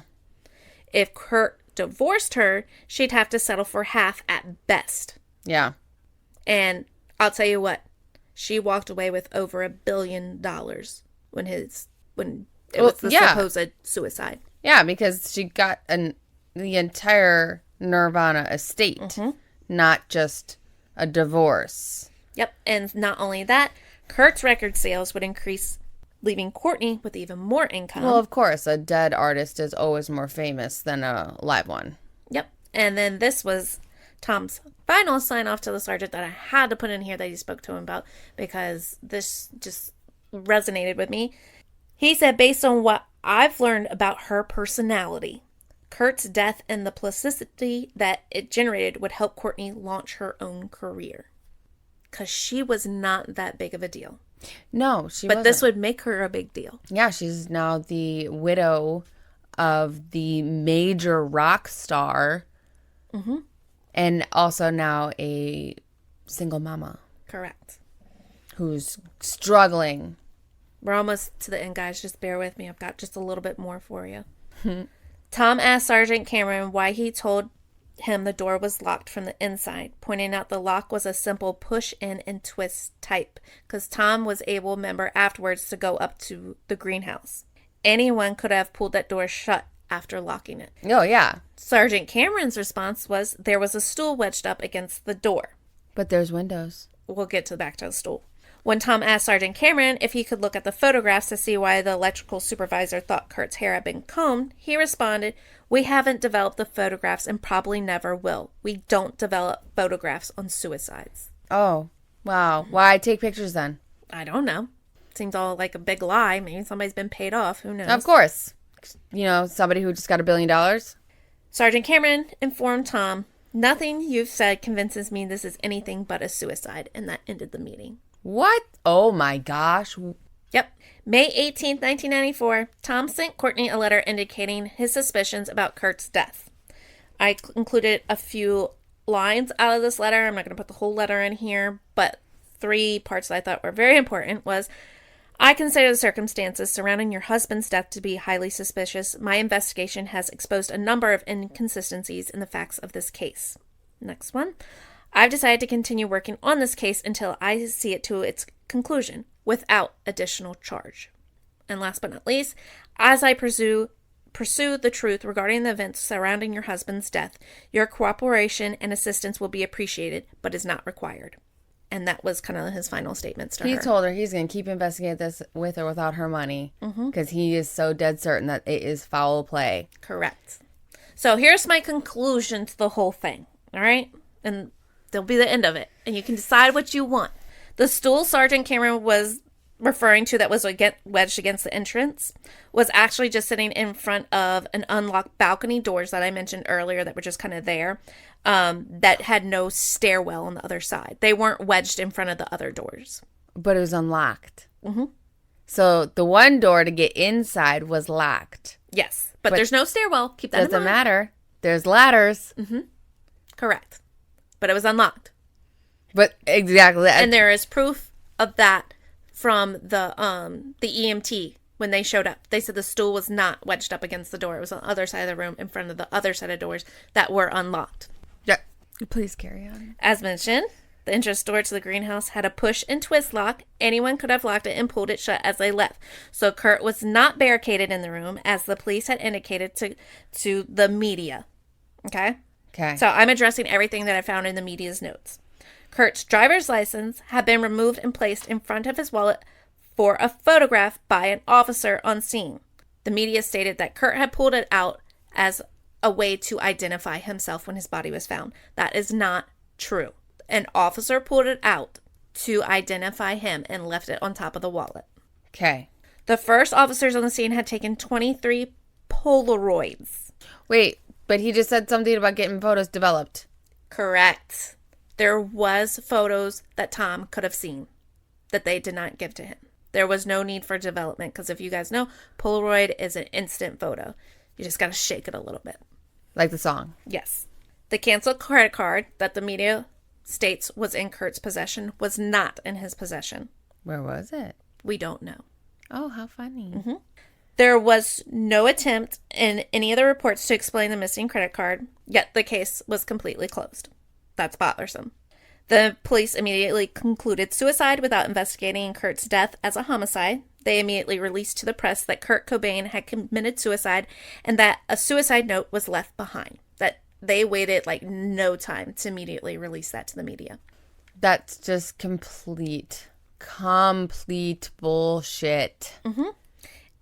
If Kurt divorced her, she'd have to settle for half at best. Yeah. And I'll tell you what, she walked away with over $1 billion when it was the supposed suicide. Yeah, because she got the entire Nirvana estate, not just a divorce. Yep, and not only that, Kurt's record sales would increase, leaving Courtney with even more income. Well, of course, a dead artist is always more famous than a live one. Yep, and then this was Tom's final sign-off to the sergeant that I had to put in here that he spoke to him about because this just resonated with me. He said, based on what I've learned about her personality, Kurt's death and the publicity that it generated would help Courtney launch her own career. Because she was not that big of a deal. No, she wasn't. But this would wasn't. make her a big deal. Yeah, she's now the widow of the major rock star. Mm-hmm. And also now a single mama. Correct. Who's struggling. We're almost to the end, guys. Just bear with me. I've got just a little bit more for you. Tom asked Sergeant Cameron why he told him the door was locked from the inside, pointing out the lock was a simple push in and twist type, because Tom was able, remember, afterwards to go up to the greenhouse. Anyone could have pulled that door shut after locking it. Oh, yeah. Sergeant Cameron's response was there was a stool wedged up against the door. But there's windows. We'll get back to the stool. When Tom asked Sergeant Cameron if he could look at the photographs to see why the electrical supervisor thought Kurt's hair had been combed, he responded, "We haven't developed the photographs and probably never will. We don't develop photographs on suicides." Oh, wow. Why take pictures then? I don't know. Seems all like a big lie. Maybe somebody's been paid off. Who knows? Of course. You know, somebody who just got $1 billion. Sergeant Cameron informed Tom, "Nothing you've said convinces me this is anything but a suicide," and that ended the meeting. What? Oh my gosh. Yep. May 18th, 1994, Tom sent Courtney a letter indicating his suspicions about Kurt's death. I included a few lines out of this letter. I'm not going to put the whole letter in here, but 3 parts that I thought were very important was, "I consider the circumstances surrounding your husband's death to be highly suspicious. My investigation has exposed a number of inconsistencies in the facts of this case." Next one. "I've decided to continue working on this case until I see it to its conclusion without additional charge." And last but not least, "As I pursue the truth regarding the events surrounding your husband's death, your cooperation and assistance will be appreciated, but is not required." And that was kind of his final statements to her. He told her he's going to keep investigating this with or without her money because he is so dead certain that it is foul play. Correct. So here's my conclusion to the whole thing. All right? And there'll be the end of it. And you can decide what you want. The stool Sergeant Cameron was referring to that was wedged against the entrance was actually just sitting in front of an unlocked balcony doors that I mentioned earlier that were just kind of there, that had no stairwell on the other side. They weren't wedged in front of the other doors. But it was unlocked. Mm-hmm. So the one door to get inside was locked. Yes. But there's no stairwell. Keep that in mind. Doesn't matter. There's ladders. Mm-hmm. Correct. But it was unlocked. But exactly. And there is proof of that from the EMT when they showed up. They said the stool was not wedged up against the door. It was on the other side of the room in front of the other set of doors that were unlocked. Yeah. Please carry on. As mentioned, the entrance door to the greenhouse had a push and twist lock. Anyone could have locked it and pulled it shut as they left. So Kurt was not barricaded in the room, as the police had indicated to the media. Okay? Okay. So I'm addressing everything that I found in the media's notes. Kurt's driver's license had been removed and placed in front of his wallet for a photograph by an officer on scene. The media stated that Kurt had pulled it out as a way to identify himself when his body was found. That is not true. An officer pulled it out to identify him and left it on top of the wallet. Okay. The first officers on the scene had taken 23 Polaroids. Wait, but he just said something about getting photos developed. Correct. There was photos that Tom could have seen that they did not give to him. There was no need for development because if you guys know, Polaroid is an instant photo. You just got to shake it a little bit. Like the song. Yes. The canceled credit card that the media states was in Kurt's possession was not in his possession. Where was it? We don't know. Oh, how funny. Mm-hmm. There was no attempt in any of the reports to explain the missing credit card, yet the case was completely closed. That's bothersome. The police immediately concluded suicide without investigating Kurt's death as a homicide. They immediately released to the press that Kurt Cobain had committed suicide and that a suicide note was left behind. That they waited like no time to immediately release that to the media. That's just complete bullshit. Mm-hmm.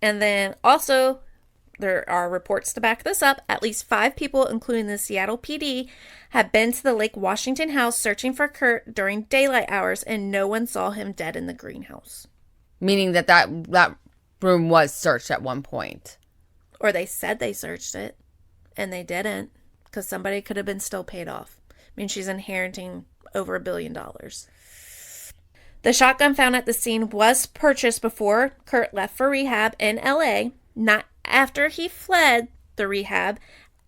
And then also, there are reports to back this up. At least 5 people, including the Seattle PD, have been to the Lake Washington house searching for Kurt during daylight hours, and no one saw him dead in the greenhouse. Meaning that room was searched at one point. Or they said they searched it, and they didn't, because somebody could have been still paid off. I mean, she's inheriting over $1 billion. The shotgun found at the scene was purchased before Kurt left for rehab in LA, not after he fled the rehab,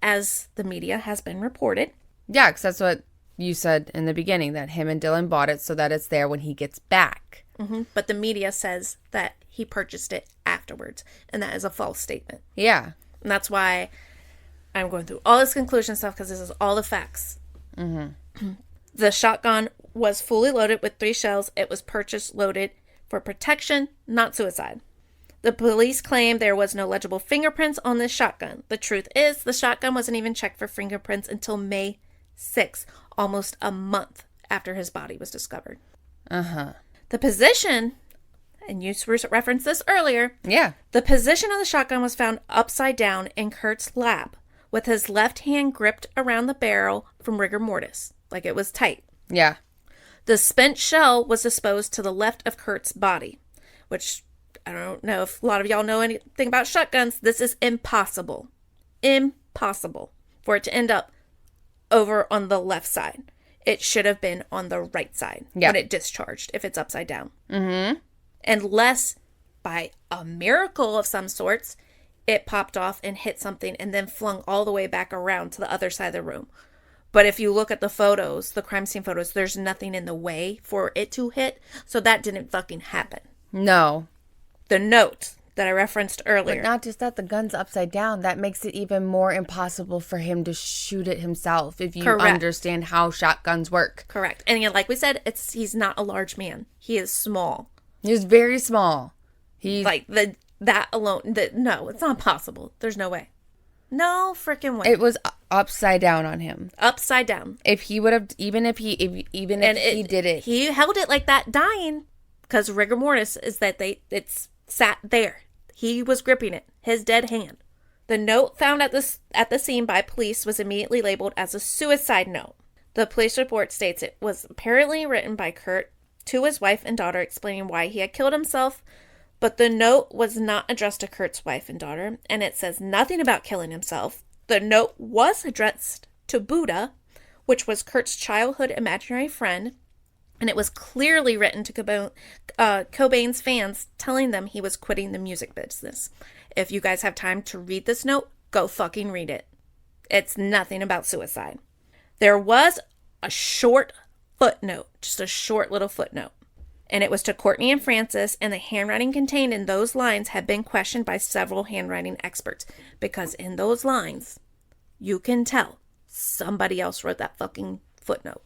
as the media has been reported. Yeah, because that's what you said in the beginning, that him and Dylan bought it so that it's there when he gets back. Mm-hmm. But the media says that he purchased it afterwards, and that is a false statement. Yeah. And that's why I'm going through all this conclusion stuff, because this is all the facts. Mm-hmm. The shotgun was fully loaded with 3 shells. It was purchased loaded for protection, not suicide. The police claim there was no legible fingerprints on this shotgun. The truth is, the shotgun wasn't even checked for fingerprints until May 6th, almost a month after his body was discovered. Uh-huh. The position, and you referenced this earlier. Yeah. The position of the shotgun was found upside down in Kurt's lap, with his left hand gripped around the barrel from rigor mortis, like it was tight. Yeah. The spent shell was disposed to the left of Kurt's body, which I don't know if a lot of y'all know anything about shotguns. This is impossible. Impossible for it to end up over on the left side. It should have been on the right side when it discharged, if it's upside down. Mm-hmm. Unless, by a miracle of some sorts, it popped off and hit something and then flung all the way back around to the other side of the room. But if you look at the photos, the crime scene photos, there's nothing in the way for it to hit. So that didn't fucking happen. No. The note that I referenced earlier. But not just that, the gun's upside down. That makes it even more impossible for him to shoot it himself if you understand how shotguns work. Correct. And like we said, he's not a large man. He is small. He's very small. He's like that alone. No, it's not possible. There's no way. No freaking way. It was upside down on him. Upside down. If he would have, even if he did it, he held it like that, dying, because rigor mortis is that it's sat there. He was gripping it, his dead hand. The note found at the scene by police was immediately labeled as a suicide note. The police report states it was apparently written by Kurt to his wife and daughter, explaining why he had killed himself. But the note was not addressed to Kurt's wife and daughter, and it says nothing about killing himself. The note was addressed to Buddha, which was Kurt's childhood imaginary friend, and it was clearly written to Cobain's fans, telling them he was quitting the music business. If you guys have time to read this note, go fucking read it. It's nothing about suicide. There was a short footnote, just a short little footnote. And it was to Courtney and Francis, and the handwriting contained in those lines had been questioned by several handwriting experts. Because in those lines, you can tell somebody else wrote that fucking footnote.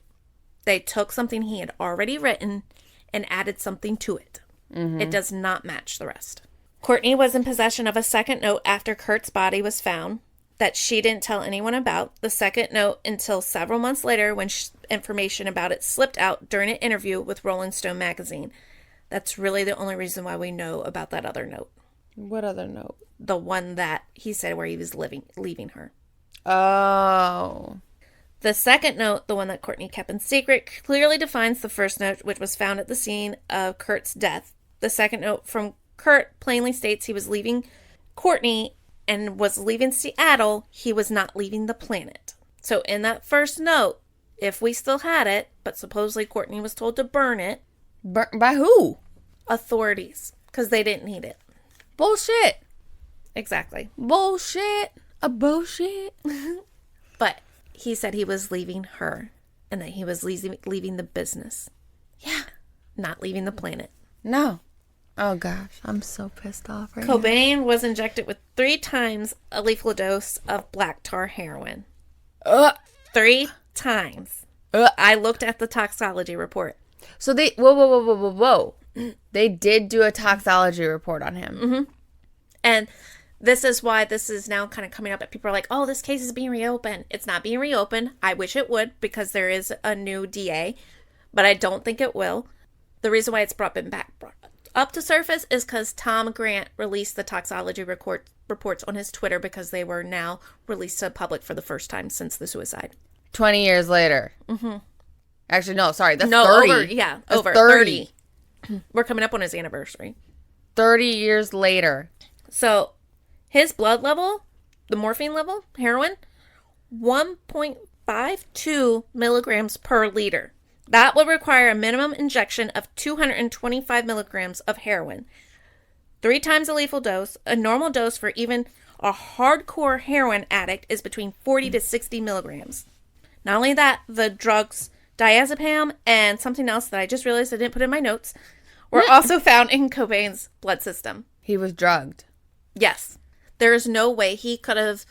They took something he had already written and added something to it. Mm-hmm. It does not match the rest. Courtney was in possession of a second note after Kurt's body was found that she didn't tell anyone about. The second note until several months later when information about it slipped out during an interview with Rolling Stone magazine. That's really the only reason why we know about that other note. What other note? The one that he said where he was leaving her. Oh. The second note, the one that Courtney kept in secret, clearly defines the first note, which was found at the scene of Kurt's death. The second note from Kurt plainly states he was leaving Courtney and was leaving Seattle. He was not leaving the planet. So in that first note, if we still had it, but supposedly Courtney was told to burn it. By who? Authorities, because they didn't need it. Bullshit. Exactly. Bullshit. A bullshit. But he said he was leaving her and that he was leaving the business. Yeah. Not leaving the planet. No. Oh, gosh. I'm so pissed off right Cobain was injected with 3 times a lethal dose of black tar heroin. 3 times. I looked at the toxicology report. So they... Whoa. They did do a toxicology report on him. Mm-hmm. And this is why this is now kind of coming up that people are like, oh, this case is being reopened. It's not being reopened. I wish it would because there is a new DA, but I don't think it will. The reason why it's brought up to surface is because Tom Grant released the toxicology reports on his Twitter because they were now released to the public for the first time since the suicide. 20 years later. Mm-hmm. Actually, no, sorry. That's 30. Over 30. We're coming up on his anniversary. 30 years later. So his blood level, the morphine level, heroin, 1.52 milligrams per liter. That would require a minimum injection of 225 milligrams of heroin. 3 times a lethal dose. A normal dose for even a hardcore heroin addict is between 40 to 60 milligrams. Not only that, the drugs diazepam and something else that I just realized I didn't put in my notes were also found in Cobain's blood system. He was drugged. Yes. There is no way he could have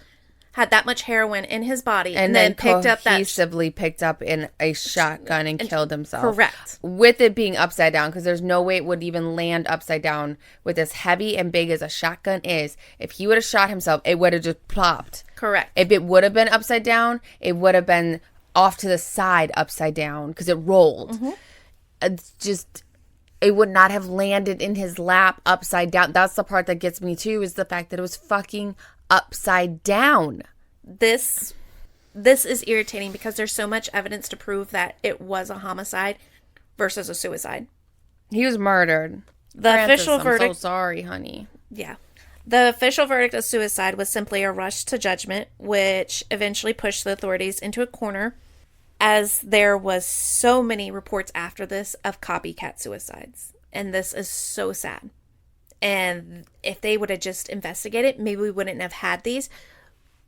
had that much heroin in his body and then picked up that cohesively picked up in a shotgun and killed himself. Correct. With it being upside down, because there's no way it would even land upside down with as heavy and big as a shotgun is. If he would have shot himself, it would have just plopped. Correct. If it would have been upside down, it would have been off to the side upside down because it rolled. Mm-hmm. It's just... It would not have landed in his lap upside down. That's the part that gets me too, is the fact that it was fucking upside down. This is irritating because there's so much evidence to prove that it was a homicide versus a suicide. He was murdered. Official verdict. I'm so sorry, honey. Yeah. The official verdict of suicide was simply a rush to judgment, which eventually pushed the authorities into a corner, as there was so many reports after this of copycat suicides. And this is so sad. And if they would have just investigated, maybe we wouldn't have had these.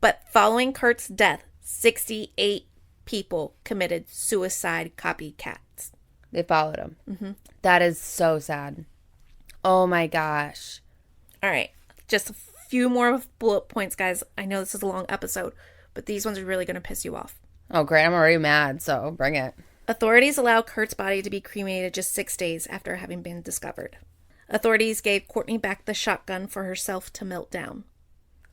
But following Kurt's death, 68 people committed suicide copycats. They followed him. Mm-hmm. That is so sad. Oh my gosh. All right. Just a few more bullet points, guys. I know this is a long episode, but these ones are really going to piss you off. Oh, great. I'm already mad, so bring it. Authorities allowed Kurt's body to be cremated just 6 days after having been discovered. Authorities gave Courtney back the shotgun for herself to melt down.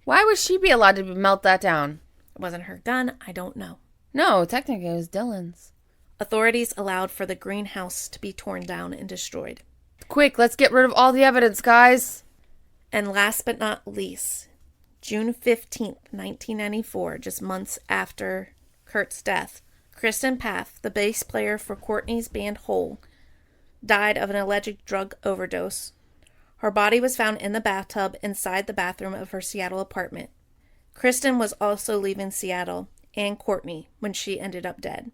Why would she be allowed to melt that down? It wasn't her gun. I don't know. No, technically it was Dylan's. Authorities allowed for the greenhouse to be torn down and destroyed. Quick, let's get rid of all the evidence, guys. And last but not least, June 15th, 1994, just months after Kurt's death, Kristen Paff, the bass player for Courtney's band Hole, died of an alleged drug overdose. Her body was found in the bathtub inside the bathroom of her Seattle apartment. Kristen was also leaving Seattle and Courtney when she ended up dead.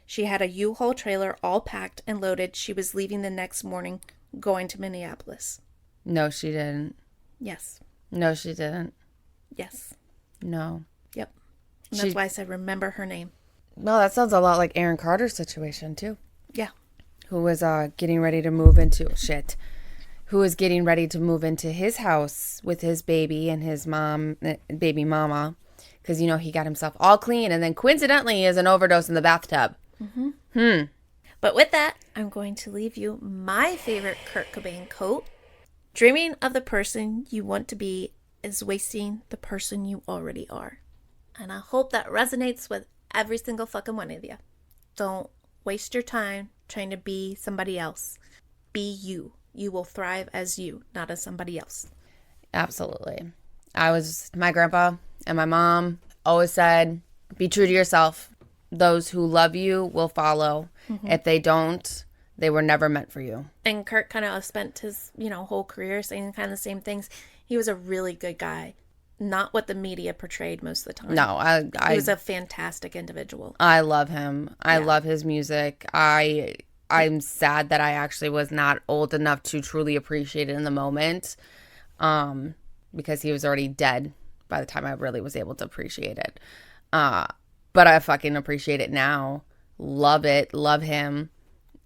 She had a U-Haul trailer all packed and loaded. She was leaving the next morning, going to Minneapolis. No, she didn't. Yes. No, she didn't. Yes. No. Yep. And that's why I said remember her name. Well, that sounds a lot like Aaron Carter's situation, too. Yeah. who was getting ready to move into who was getting ready to move into his house with his baby and his baby mama, because he got himself all clean, and then coincidentally he has an overdose in the bathtub. But with that, I'm going to leave you my favorite Kurt Cobain quote. Dreaming of the person you want to be is wasting the person you already are. And I hope that resonates with every single fucking one of you. Don't waste your time trying to be somebody else. Be you. You will thrive as you, not as somebody else. Absolutely. My grandpa and my mom always said, be true to yourself. Those who love you will follow. If they don't, they were never meant for you. And Kurt kind of spent his, whole career saying kind of the same things. He was a really good guy. Not what the media portrayed most of the time. No, he was a fantastic individual. I love him. I love his music. I'm sad that I actually was not old enough to truly appreciate it in the moment, because he was already dead by the time I really was able to appreciate it. But I fucking appreciate it now. Love it. Love him.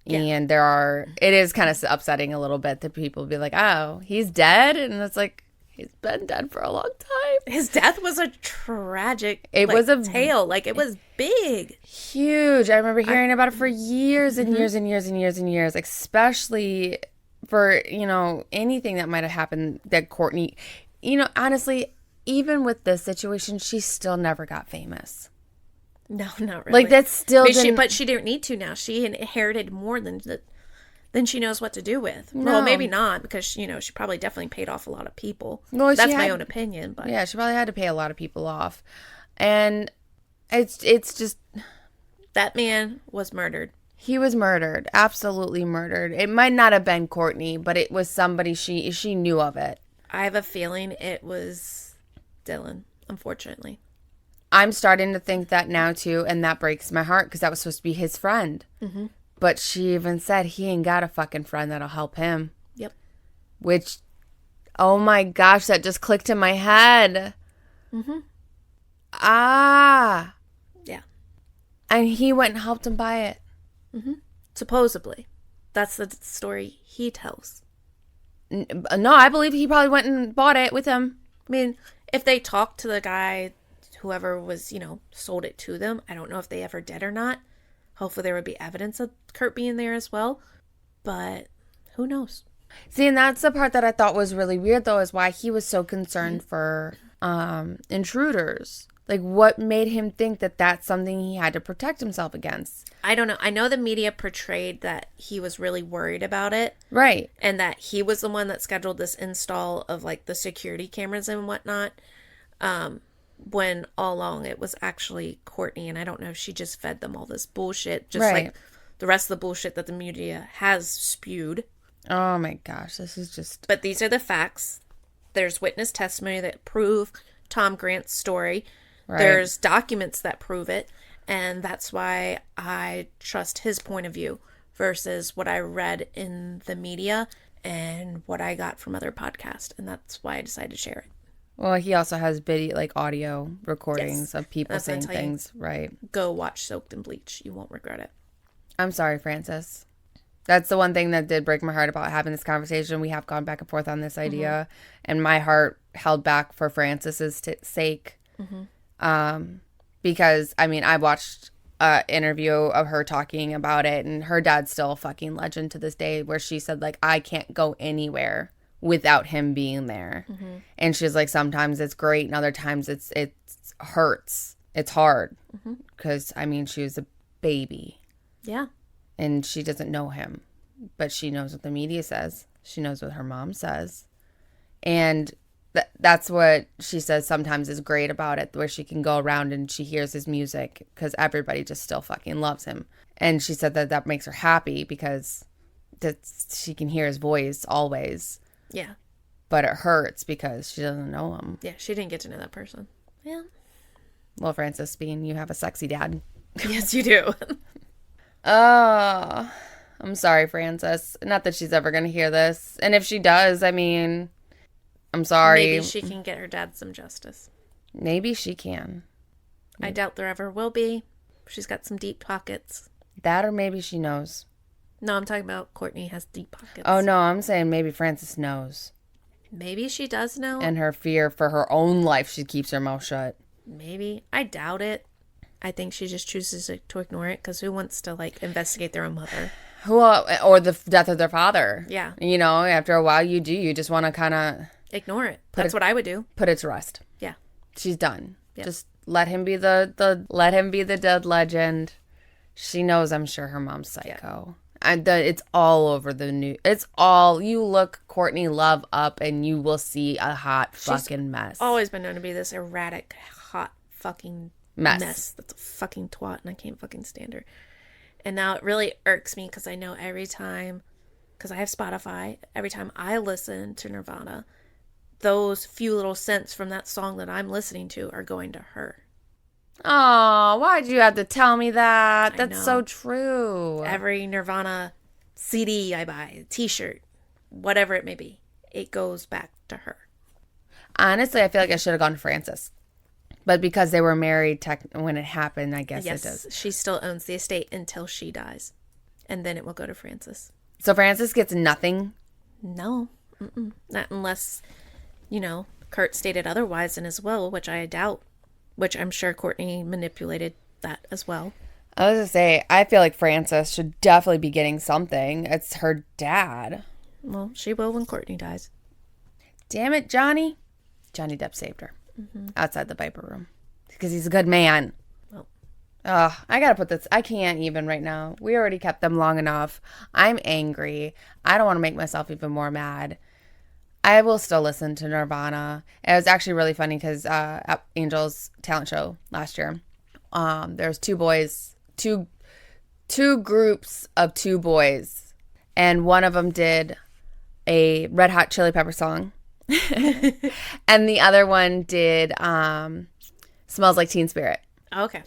Yeah. And it is kind of upsetting a little bit that people be like, oh, he's dead? And it's like, he's been dead for a long time. His death was a tragic tale. Like, it was big. Huge. I remember hearing about it for years and years and years and years and years, especially for, anything that might have happened that Courtney, honestly, even with this situation, she still never got famous. No, not really. Like, that's still... But she didn't need to now. She inherited more than she knows what to do with. No. Well, maybe not, because, she probably definitely paid off a lot of people. Well, that's my own opinion. But yeah, she probably had to pay a lot of people off. And it's just... That man was murdered. He was murdered. Absolutely murdered. It might not have been Courtney, but it was somebody she knew of it. I have a feeling it was Dylan, unfortunately. I'm starting to think that now, too, and that breaks my heart, because that was supposed to be his friend. Mm-hmm. But she even said he ain't got a fucking friend that'll help him. Yep. Which, oh my gosh, that just clicked in my head. Mm-hmm. Ah. Yeah. And he went and helped him buy it. Mm-hmm. Supposedly. That's the story he tells. No, I believe he probably went and bought it with him. I mean, if they talked to the guy, whoever was, sold it to them, I don't know if they ever did or not. Hopefully there would be evidence of Kurt being there as well. But who knows? See, and that's the part that I thought was really weird, though, is why he was so concerned for intruders. Like, what made him think that that's something he had to protect himself against? I don't know. I know the media portrayed that he was really worried about it. Right. And that he was the one that scheduled this install of, like, the security cameras and whatnot. When all along it was actually Courtney, and I don't know if she just fed them all this bullshit, just like the rest of the bullshit that the media has spewed. Oh my gosh, this is just... But these are the facts. There's witness testimony that prove Tom Grant's story. Right. There's documents that prove it, and that's why I trust his point of view versus what I read in the media and what I got from other podcasts, and that's why I decided to share it. Well, he also has audio recordings of people saying things, right? Go watch Soaked in Bleach. You won't regret it. I'm sorry, Francis. That's the one thing that did break my heart about having this conversation. We have gone back and forth on this idea, and my heart held back for Francis's sake. Because, I mean, I watched an interview of her talking about it, and her dad's still a fucking legend to this day, where she said, like, I can't go anywhere without him being there. And she's like, sometimes it's great and other times it's hurts. It's hard because I mean, she was a baby. Yeah. And she doesn't know him, but she knows what the media says. She knows what her mom says. And that's what she says sometimes is great about it, where she can go around and she hears his music because everybody just still fucking loves him. And she said that makes her happy because she can hear his voice always. Yeah. But it hurts because she doesn't know him. Yeah, she didn't get to know that person. Yeah. Well, Francis Bean, you have a sexy dad. Yes, you do. Oh, I'm sorry, Francis. Not that she's ever going to hear this. And if she does, I mean, I'm sorry. Maybe she can get her dad some justice. Maybe she can. I doubt there ever will be. She's got some deep pockets. That or maybe she knows. No, I'm talking about Courtney has deep pockets. Oh, no, I'm saying maybe Frances knows. Maybe she does know. And her fear for her own life, she keeps her mouth shut. Maybe. I doubt it. I think she just chooses to ignore it because who wants to, like, investigate their own mother? Or the death of their father. Yeah. You know, after a while you do. You just want to kind of... Ignore it. That's what I would do. Put it to rest. Yeah. She's done. Yep. Just let him be the dead legend. She knows, I'm sure, her mom's psycho. Yeah. And it's all over the news. It's all... You look Courtney Love up and you will see a hot fucking mess. Always been known to be this erratic, hot fucking mess. That's a fucking twat and I can't fucking stand her. And now it really irks me because I know every time, because I have Spotify, every time I listen to Nirvana, those few little cents from that song that I'm listening to are going to her. Oh, why'd you have to tell me that? That's so true. Every Nirvana CD I buy, t-shirt, whatever it may be, it goes back to her. Honestly, I feel like I should have gone to Frances. But because they were married when it happened, I guess it does. She still owns the estate until she dies. And then it will go to Frances. So Frances gets nothing? No. Not unless, Kurt stated otherwise in his will, which I doubt. Which I'm sure Courtney manipulated that as well. I was going to say, I feel like Frances should definitely be getting something. It's her dad. Well, she will when Courtney dies. Damn it, Johnny. Johnny Depp saved her. Outside the Viper room. Because he's a good man. Well. I gotta put this. I can't even right now. We already kept them long enough. I'm angry. I don't want to make myself even more mad. I will still listen to Nirvana. It was actually really funny because at Angel's talent show last year, there's two groups of two boys. And one of them did a Red Hot Chili Pepper song. And the other one did Smells Like Teen Spirit. Okay.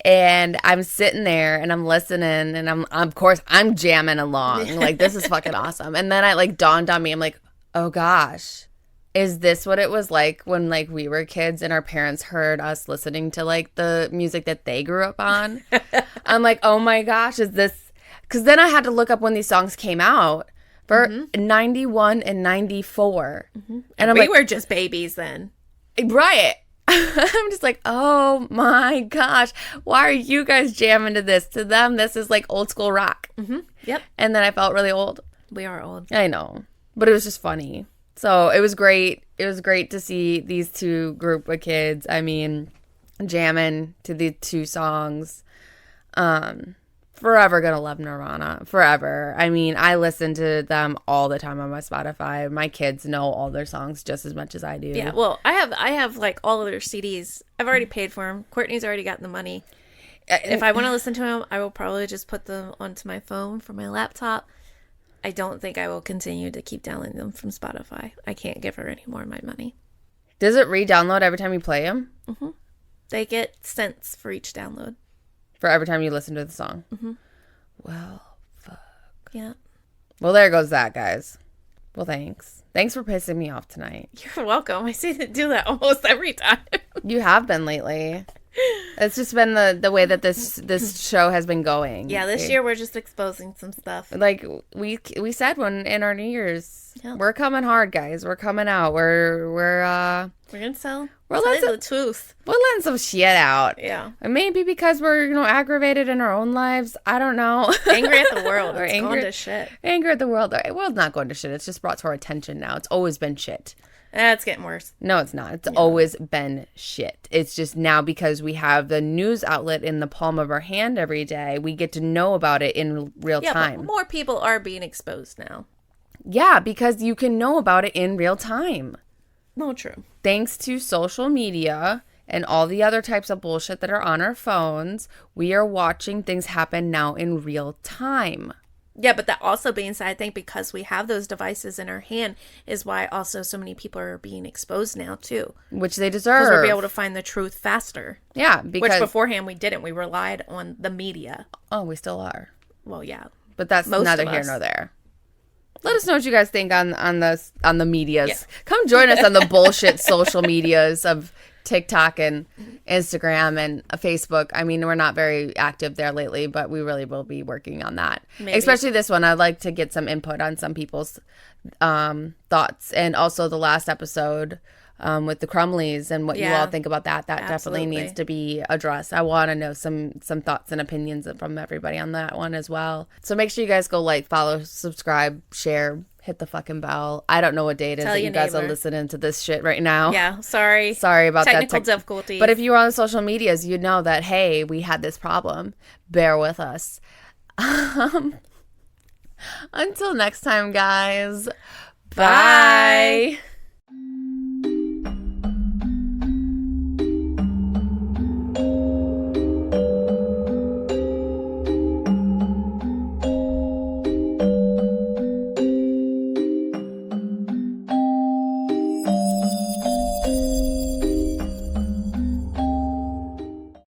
And I'm sitting there and I'm listening and I'm jamming along. Like, this is fucking awesome. And then it dawned on me. I'm like, oh gosh, is this what it was like when we were kids and our parents heard us listening to the music that they grew up on? I'm like, oh my gosh, is this? Because then I had to look up when these songs came out. For 91 and 94. And we were just babies then. Right. I'm just like, oh my gosh. Why are you guys jamming to this? To them, this is old school rock. Yep. And then I felt really old. We are old. I know. But it was just funny. So it was great. It was great to see these two group of kids. I mean, jamming to the two songs. Forever gonna love Nirvana. Forever. I mean, I listen to them all the time on my Spotify. My kids know all their songs just as much as I do. Yeah, well, I have all of their CDs. I've already paid for them. Courtney's already gotten the money. If I want to listen to them, I will probably just put them onto my phone from my laptop. I don't think I will continue to keep downloading them from Spotify. I can't give her any more of my money. Does it re-download every time you play them? They get cents for each download. For every time you listen to the song? Well, fuck. Yeah. Well, there goes that, guys. Well, thanks. Thanks for pissing me off tonight. You're welcome. I see you do that almost every time. You have been lately. It's just been the way that this show has been going. Yeah, this year we're just exposing some stuff. We said when in our New Year's, we're coming hard, guys. We're coming out. We're gonna tell. We're letting the truth. We're letting some shit out. Yeah. And maybe because we're aggravated in our own lives. I don't know. Angry at the world. It's going to shit. Angry at the world. The world's not going to shit. It's just brought to our attention now. It's always been shit. It's getting worse. No, it's not. It's always been shit. It's just now because we have the news outlet in the palm of our hand every day, we get to know about it in real time. But more people are being exposed now. Yeah, because you can know about it in real time. No, true. Thanks to social media and all the other types of bullshit that are on our phones, we are watching things happen now in real time. Yeah, but that also being said, I think because we have those devices in our hand is why also so many people are being exposed now, too. Which they deserve. Because we'll be able to find the truth faster. Yeah, because... Which beforehand we didn't. We relied on the media. Oh, we still are. Well, yeah. But that's neither here nor there. Let us know what you guys think on the medias. Yeah. Come join us on the bullshit social medias of TikTok and Instagram and Facebook. I mean, we're not very active there lately, but we really will be working on that. Maybe. Especially this one. I'd like to get some input on some people's thoughts. And also the last episode with the Crumleys and what you all think about that. That definitely needs to be addressed. I want to know some thoughts and opinions from everybody on that one as well. So make sure you guys go like, follow, subscribe, share, hit the fucking bell. I don't know what day it is that you guys are listening to this shit right now. Yeah, sorry. Sorry about technical difficulties. But if you were on social medias, you'd know that, hey, we had this problem. Bear with us. Until next time, guys. Bye.